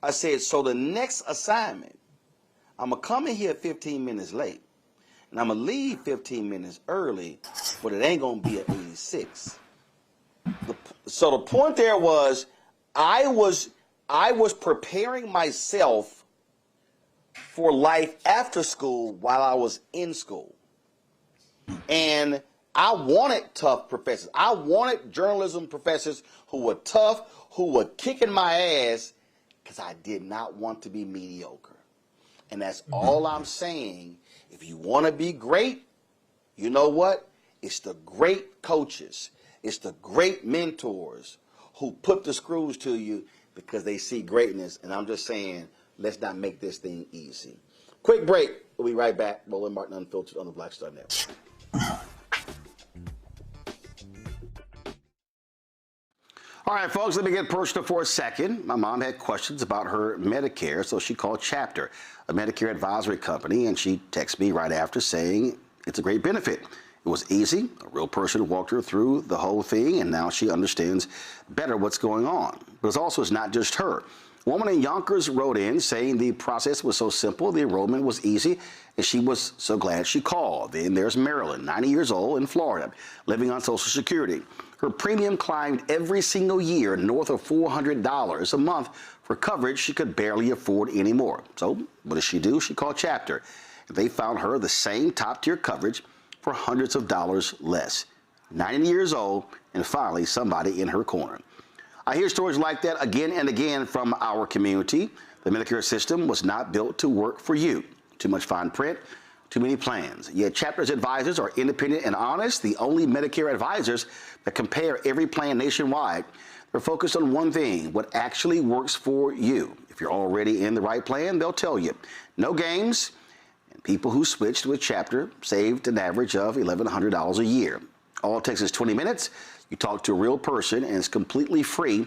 I said, so the next assignment, I'm going to come in here 15 minutes late, and I'm going to leave 15 minutes early, but it ain't going to be an 86. So the point there was, I was preparing myself for life after school while I was in school. And I wanted tough professors. I wanted journalism professors who were tough, who were kicking my ass, because I did not want to be mediocre. And that's all I'm saying. If you want to be great, you know what? It's the great coaches. It's the great mentors who put the screws to you because they see greatness. And I'm just saying, let's not make this thing easy. Quick break. We'll be right back. Roland Martin Unfiltered on the Black Star Network. All right, folks, let me get personal for a second. My mom had questions about her Medicare, so she called Chapter, a Medicare advisory company, and she texted me right after saying it's a great benefit. It was easy. A real person walked her through the whole thing, and now she understands better what's going on. But it's not just her. A woman in Yonkers wrote in saying the process was so simple, the enrollment was easy, and she was so glad she called. Then there's Marilyn, 90 years old, in Florida, living on Social Security. Her premium climbed every single year north of $400 a month for coverage she could barely afford anymore. So what does she do? She called Chapter. They found her the same top-tier coverage for hundreds of dollars less. 90 years old, and finally somebody in her corner. I hear stories like that again and again from our community. The Medicare system was not built to work for you. Too much fine print, too many plans. Yet Chapter's advisors are independent and honest, the only Medicare advisors that compare every plan nationwide. They're focused on one thing, what actually works for you. If you're already in the right plan, they'll tell you. No games. And people who switched with Chapter saved an average of $1,100 a year. All it takes is 20 minutes. You talk to a real person, and it's completely free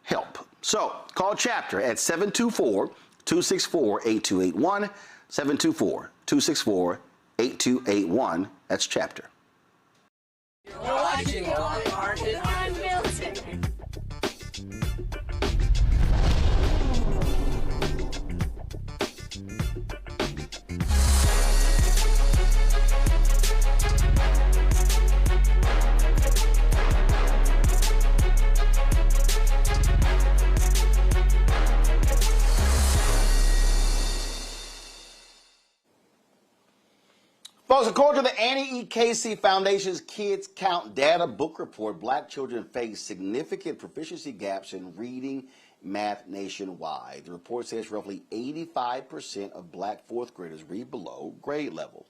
help. So call Chapter at 724-264-8281, 724-264-8281. That's Chapter. You're watching Martin Unfiltered. Folks, according to the Annie E. Casey Foundation's Kids Count Data Book Report, black children face significant proficiency gaps in reading math nationwide. The report says roughly 85% of black fourth graders read below grade level.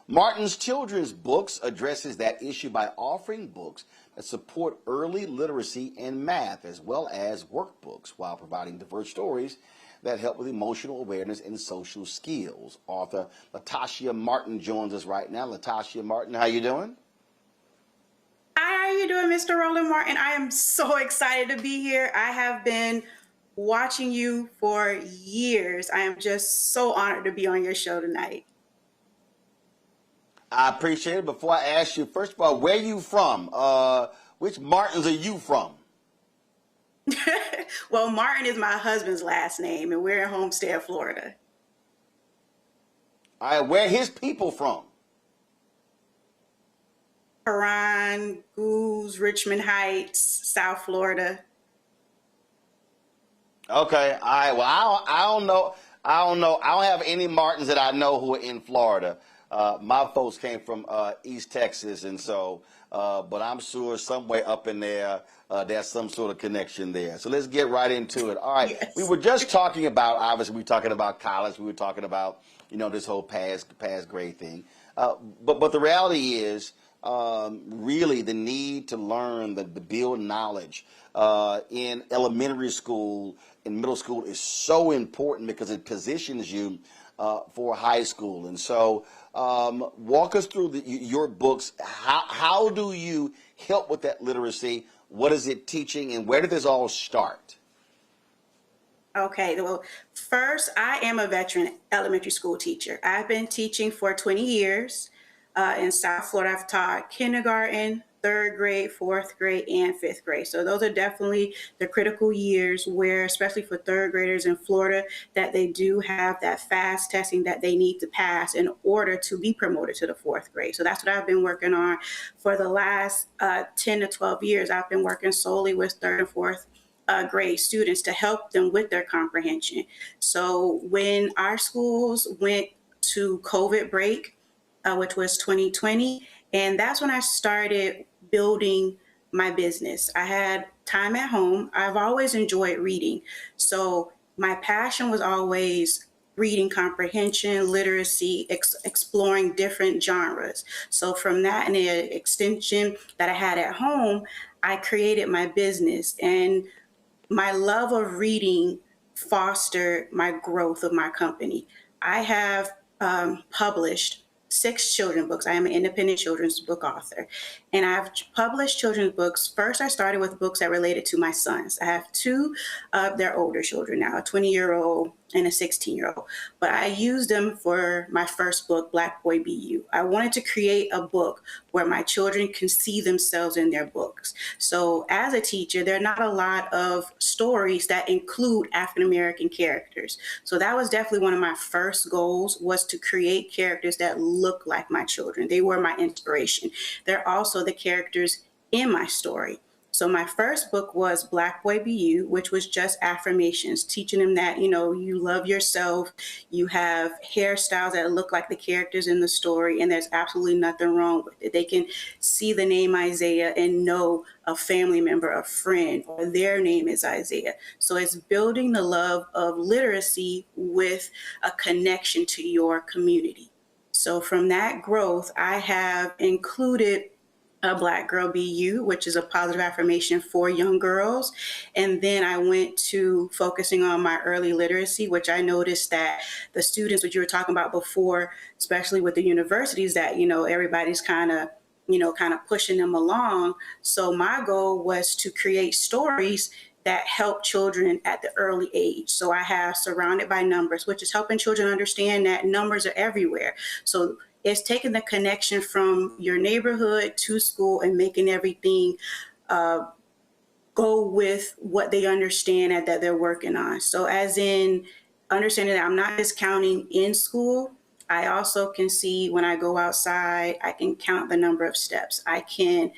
Martin's children's books addresses that issue by offering books that support early literacy and math, as well as workbooks, while providing diverse stories that help with emotional awareness and social skills. Author Latasha Martin joins us right now. Latasha Martin, how you doing? Hi, how are you doing, Mr. Roland Martin? I am so excited to be here. I have been watching you for years. I am just so honored to be on your show tonight. I appreciate it. Before I ask you, first of all, where are you from? Which Martins are you from? Well, Martin is my husband's last name, and we're in Homestead, Florida. All right, where are his people from? Paran, Goose, Richmond Heights, South Florida. Okay, all right. Well, I don't know. I don't have any Martins that I know who are in Florida. My folks came from East Texas, and so, but I'm sure somewhere up in there, there's some sort of connection there. So let's get right into it. All right. Yes. We were just talking about, obviously, we were talking about college. We were talking about, this whole pass grade thing. But the reality is, really the need to learn, to build knowledge in elementary school and middle school is so important because it positions you for high school. And so walk us through your books. How do you help with that literacy? What is it teaching, and where did this all start? Okay, well, first, I am a veteran elementary school teacher. I've been teaching for 20 years. In South Florida, I've taught kindergarten, third grade, fourth grade, and fifth grade. So those are definitely the critical years where, especially for third graders in Florida, that they do have that fast testing that they need to pass in order to be promoted to the fourth grade. So that's what I've been working on for the last 10 to 12 years. I've been working solely with third and fourth grade students to help them with their comprehension. So when our schools went to COVID break, which was 2020. And that's when I started building my business. I had time at home. I've always enjoyed reading. So my passion was always reading comprehension, literacy, exploring different genres. So from that and the extension that I had at home, I created my business. And my love of reading fostered my growth of my company. I have published 6 children's books. I am an independent children's book author. And I've published children's books. First, I started with books that related to my sons. I have 2 of their older children now, a 20-year-old and a 16-year-old. But I used them for my first book, Black Boy Be You. I wanted to create a book where my children can see themselves in their books. So as a teacher, there are not a lot of stories that include African-American characters. So that was definitely one of my first goals, was to create characters that look like my children. They were my inspiration. They're also the characters in my story. So my first book was Black Boy Be You, which was just affirmations, teaching them that, you love yourself, you have hairstyles that look like the characters in the story, and there's absolutely nothing wrong with it. They can see the name Isaiah and know a family member, a friend, or their name is Isaiah. So it's building the love of literacy with a connection to your community. So from that growth, I have included a Black Girl Be You, which is a positive affirmation for young girls. And then I went to focusing on my early literacy, which I noticed that the students, which you were talking about before, especially with the universities, that, everybody's kind of pushing them along. So my goal was to create stories that help children at the early age. So I have Surrounded by Numbers, which is helping children understand that numbers are everywhere. So it's taking the connection from your neighborhood to school and making everything go with what they understand and that they're working on. So as in understanding that I'm not just counting in school, I also can see when I go outside, I can count the number of steps. I can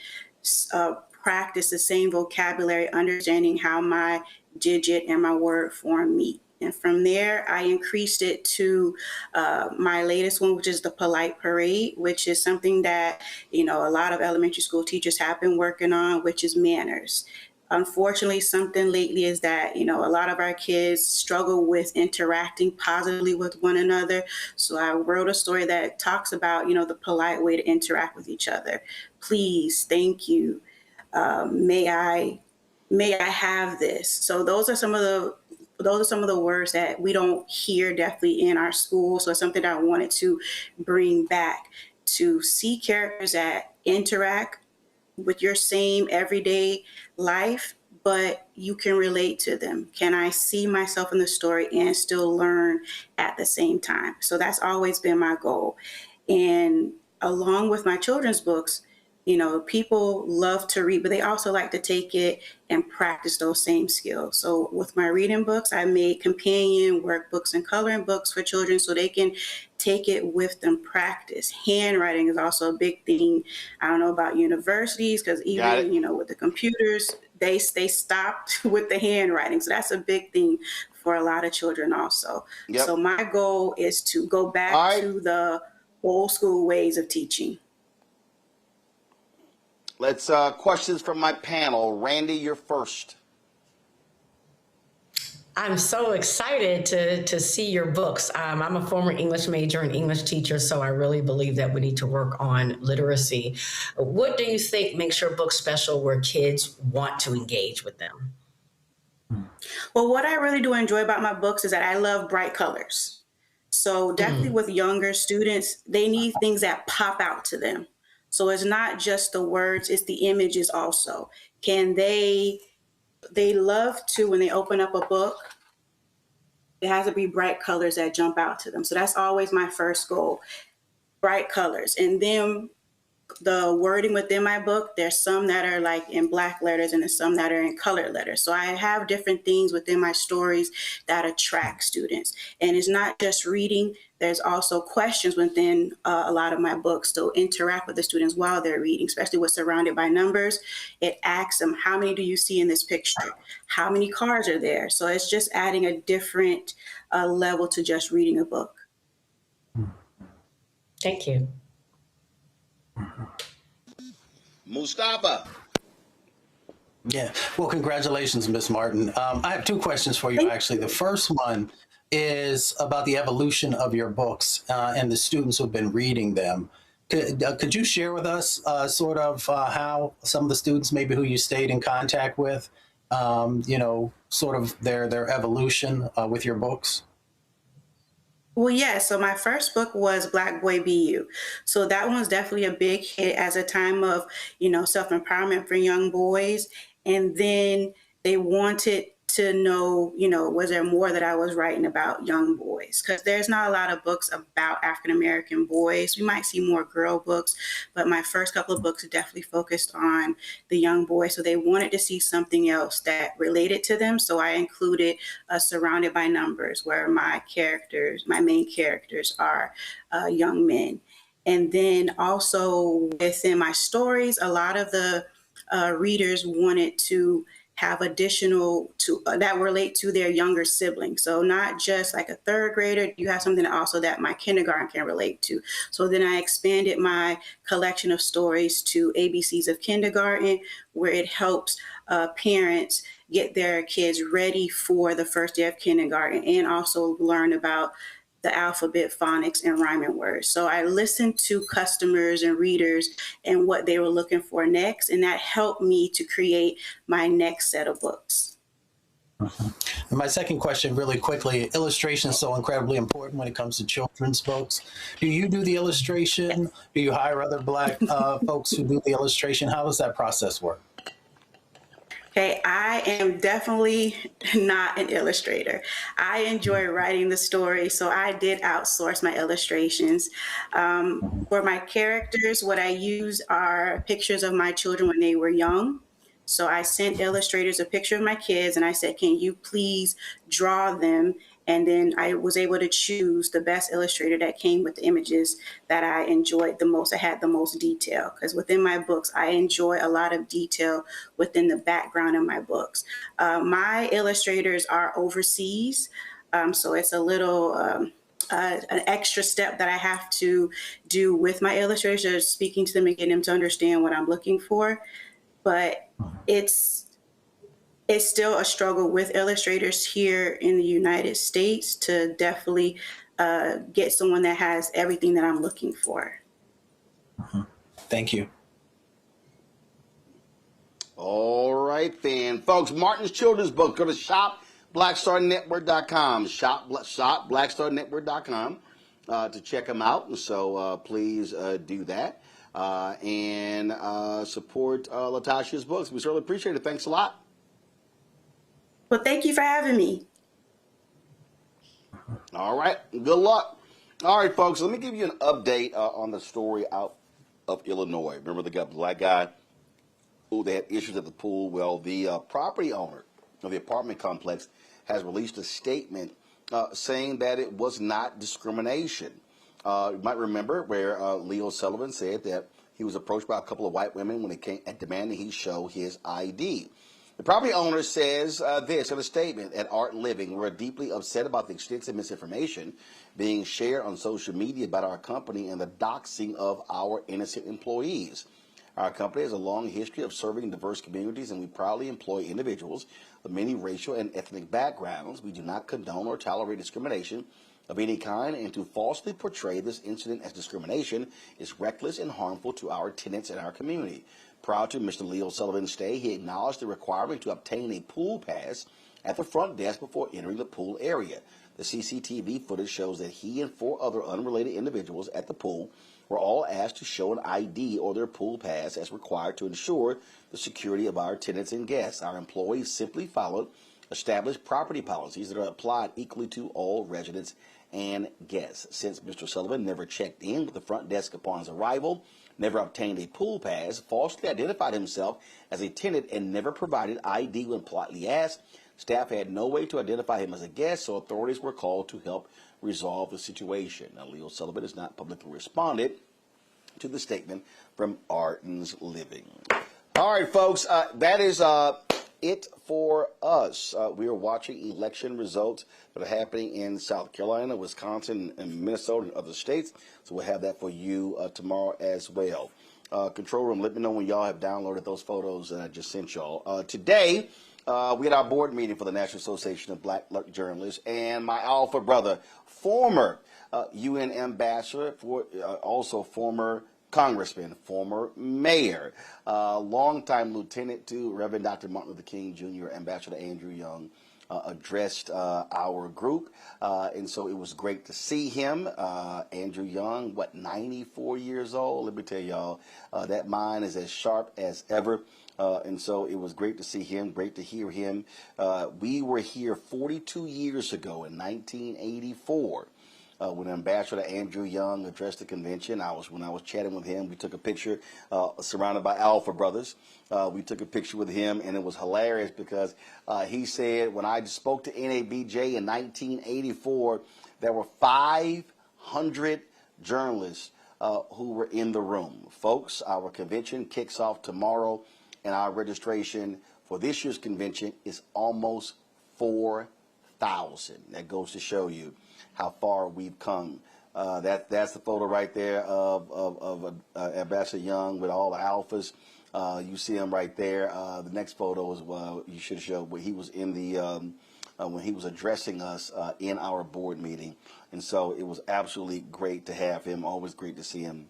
practice the same vocabulary, understanding how my digit and my word form meet. And from there, I increased it to my latest one, which is the Polite Parade, which is something that, a lot of elementary school teachers have been working on, which is manners. Unfortunately, something lately is that, a lot of our kids struggle with interacting positively with one another. So I wrote a story that talks about, the polite way to interact with each other. Please, thank you. May I have this? So those are some of the words that we don't hear definitely in our school. So it's something that I wanted to bring back, to see characters that interact with your same everyday life, but you can relate to them. Can I see myself in the story and still learn at the same time? So that's always been my goal. And along with my children's books, people love to read, but they also like to take it and practice those same skills. So with my reading books, I made companion workbooks and coloring books for children so they can take it with them, practice. Handwriting is also a big thing. I don't know about universities, because even, with the computers, they stopped with the handwriting. So that's a big thing for a lot of children also. Yep. So my goal is to go back to the old school ways of teaching. Let's questions from my panel. Randy, you're first. I'm so excited to see your books. I'm a former English major and English teacher, so I really believe that we need to work on literacy. What do you think makes your book special where kids want to engage with them? Well, what I really do enjoy about my books is that I love bright colors. So definitely with younger students, they need things that pop out to them. So it's not just the words, it's the images also. Can they love to, when they open up a book, it has to be bright colors that jump out to them. So that's always my first goal, bright colors. And then the wording within my book, there's some that are like in black letters and there's some that are in colored letters. So I have different things within my stories that attract students. And it's not just reading, there's also questions within a lot of my books to interact with the students while they're reading, especially with Surrounded by Numbers. It asks them, how many do you see in this picture? How many cars are there? So it's just adding a different level to just reading a book. Thank you. Mustafa. Yeah. Well, congratulations, Ms. Martin. I have two questions for you, actually. The first one is about the evolution of your books and the students who've been reading them. Could you share with us sort of how some of the students, maybe who you stayed in contact with, sort of their evolution with your books? Well, yeah. So my first book was Black Boy Be You. So that one was definitely a big hit as a time of, self-empowerment for young boys. And then they wanted to know, was there more that I was writing about young boys? Because there's not a lot of books about African-American boys. We might see more girl books, but my first couple of books definitely focused on the young boys. So they wanted to see something else that related to them. So I included Surrounded by Numbers, where my main characters are young men. And then also within my stories, a lot of the readers wanted to have additional that relate to their younger siblings. So not just like a third grader, you have something also that my kindergarten can relate to. So then I expanded my collection of stories to ABCs of Kindergarten, where it helps parents get their kids ready for the first day of kindergarten and also learn about the alphabet, phonics, and rhyming words. So I listened to customers and readers and what they were looking for next, and that helped me to create my next set of books. And my second question, really quickly, illustration is so incredibly important when it comes to children's books. Do you do the illustration? Do you hire other Black folks who do the illustration? How does that process work? Okay, I am definitely not an illustrator. I enjoy writing the story, so I did outsource my illustrations. For my characters, what I use are pictures of my children when they were young. So I sent illustrators a picture of my kids and I said, can you please draw them? And then I was able to choose the best illustrator that came with the images that I enjoyed the most. I had the most detail, because within my books, I enjoy a lot of detail within the background of my books. My illustrators are overseas, so it's a little an extra step that I have to do with my illustrators, speaking to them and getting them to understand what I'm looking for. But it's it's still a struggle with illustrators here in the United States to definitely get someone that has everything that I'm looking for. Thank you. All right, then. Folks, Martin's children's book. Go to shopblackstarnetwork.com. Shop blackstarnetwork.com to check them out. And so please do that. And support Latasha's books. We certainly appreciate it. Thanks a lot. Well, thank you for having me. All right. Good luck. All right, folks. Let me give you an update on the story out of Illinois. Remember the black guy who they had issues at the pool? Well, the property owner of the apartment complex has released a statement saying that it was not discrimination. You might remember where Leo Sullivan said that he was approached by a couple of white women when they came and demanding he show his ID. The property owner says this in a statement at Art Living: "We're deeply upset about the extensive misinformation being shared on social media about our company and the doxing of our innocent employees. Our company has a long history of serving diverse communities, and we proudly employ individuals of many racial and ethnic backgrounds. We do not condone or tolerate discrimination of any kind, and to falsely portray this incident as discrimination is reckless and harmful to our tenants and our community." Prior to Mr. Leo Sullivan's stay, he acknowledged the requirement to obtain a pool pass at the front desk before entering the pool area. The CCTV footage shows that he and 4 other unrelated individuals at the pool were all asked to show an ID or their pool pass as required to ensure the security of our tenants and guests. Our employees simply followed established property policies that are applied equally to all residents and guests. Since Mr. Sullivan never checked in with the front desk upon his arrival, never obtained a pool pass, falsely identified himself as a tenant, and never provided ID when politely asked, staff had no way to identify him as a guest, so authorities were called to help resolve the situation. Now, Leo Sullivan has not publicly responded to the statement from Arden's Living. All right, folks, that is it for us. We are watching election results that are happening in South Carolina, Wisconsin, and Minnesota and other states. So we'll have that for you tomorrow as well. Control room, let me know when y'all have downloaded those photos that I just sent y'all. Today, we had our board meeting for the National Association of Black Journalists, and my alpha brother, former UN ambassador, also former congressman, former mayor, longtime lieutenant to Reverend Dr. Martin Luther King Jr., Ambassador Andrew Young, addressed our group, and so it was great to see him. Andrew Young, 94 years old? Let me tell y'all, that mind is as sharp as ever. And so it was great to see him, great to hear him. We were here 42 years ago in 1984 when Ambassador Andrew Young addressed the convention. When I was chatting with him, we took a picture surrounded by Alpha Brothers. We took a picture with him, and it was hilarious because he said when I spoke to NABJ in 1984, there were 500 journalists who were in the room. Folks, our convention kicks off tomorrow, and our registration for this year's convention is almost 4,000. That goes to show you how far we've come. That's the photo right there of Ambassador Young with all the alphas. You see him right there. The next photo is you should show where he was in the when he was addressing us in our board meeting, and so it was absolutely great to have him. Always great to see him.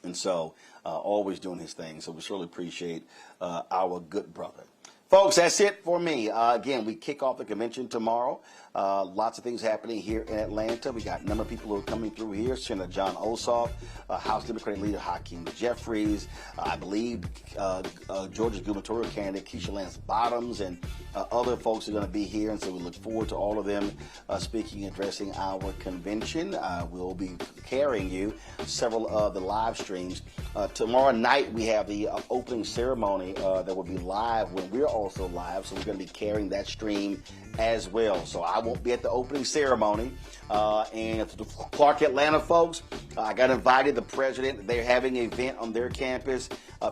And so, always doing his thing. So we surely appreciate our good brother. Folks, that's it for me. Again, we kick off the convention tomorrow. Lots of things happening here in Atlanta. We got a number of people who are coming through here. Senator John Ossoff, House Democratic Leader Hakeem Jeffries, I believe Georgia's gubernatorial candidate Keisha Lance Bottoms, and other folks are going to be here. And so we look forward to all of them speaking and addressing our convention. We'll be carrying you several of the live streams. Tomorrow night, we have the opening ceremony that will be live when we're also live. So we're going to be carrying that stream as well. So I won't be at the opening ceremony. And to the Clark Atlanta folks, I got invited. The president, they're having an event on their campus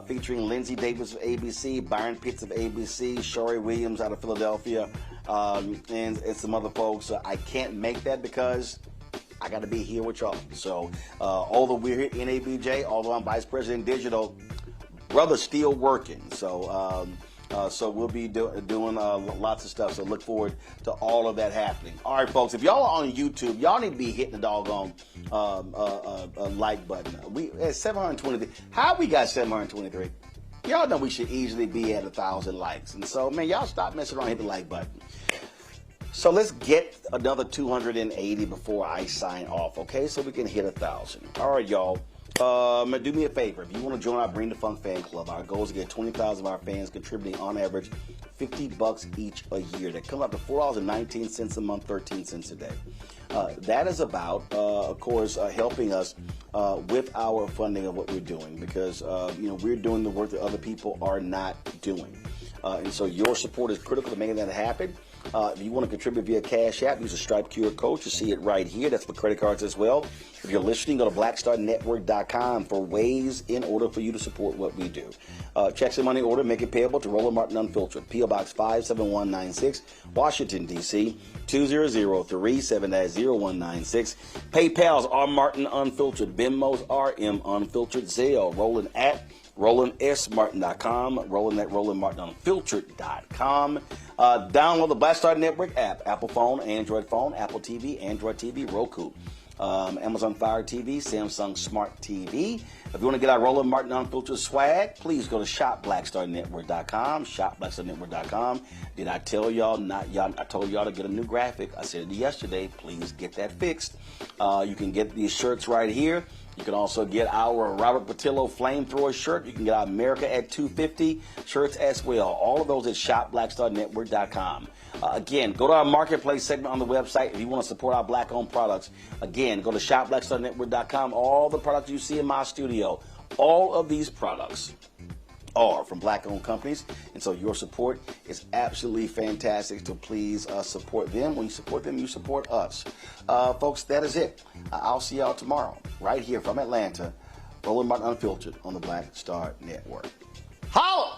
featuring Lindsay Davis of ABC, Byron Pitts of ABC, Shari Williams out of Philadelphia, and some other folks. I can't make that because I got to be here with y'all. So although we're here in NABJ, although I'm Vice President Digital, brother's still working. So So we'll be doing lots of stuff. So look forward to all of that happening. All right, folks, if y'all are on YouTube, y'all need to be hitting the doggone like button. We at 723. How we got 723? Y'all know we should easily be at 1,000 likes. And so, man, y'all stop messing around, hit the like button. So let's get another 280 before I sign off, okay? So we can hit 1,000. All right, y'all. Do me a favor. If you want to join our Bring the Funk fan club, our goal is to get 20,000 of our fans contributing on average $50 each a year. That comes out to $4.19 a month, 13 cents a day. That is about, of course, helping us with our funding of what we're doing, because we're doing the work that other people are not doing, and so your support is critical to making that happen. If you want to contribute via Cash App, use a Stripe QR code. You see it right here. That's for credit cards as well. If you're listening, go to blackstarnetwork.com for ways in order for you to support what we do. Checks and money order, make it payable to Roland Martin Unfiltered, P.O. Box 57196, Washington, D.C., 20037-0196. PayPal's R. Martin Unfiltered, Venmo's RM Unfiltered, Zelle, Roland at RolandSMartin.com, Roland at RolandMartinUnfiltered.com. Download the Black Star Network app, Apple phone, Android phone, Apple TV, Android TV, Roku, Amazon Fire TV, Samsung Smart TV. If you want to get our Roland Martin Unfiltered swag, please go to shopblackstarnetwork.com, shopblackstarnetwork.com. Did I tell y'all, I told y'all to get a new graphic. I said it yesterday. Please get that fixed. You can get these shirts right here. You can also get our Robert Patillo Flamethrower shirt. You can get our America at 250 shirts as well. All of those at shopblackstarnetwork.com. Again, go to our marketplace segment on the website if you want to support our black-owned products. Again, go to shopblackstarnetwork.com. All the products you see in my studio, all of these products are from black-owned companies, and so your support is absolutely fantastic. So please support them. When you support them, you support us. Folks, that is it. I'll see y'all tomorrow, right here from Atlanta, Roland Martin Unfiltered on the Black Star Network. Holla!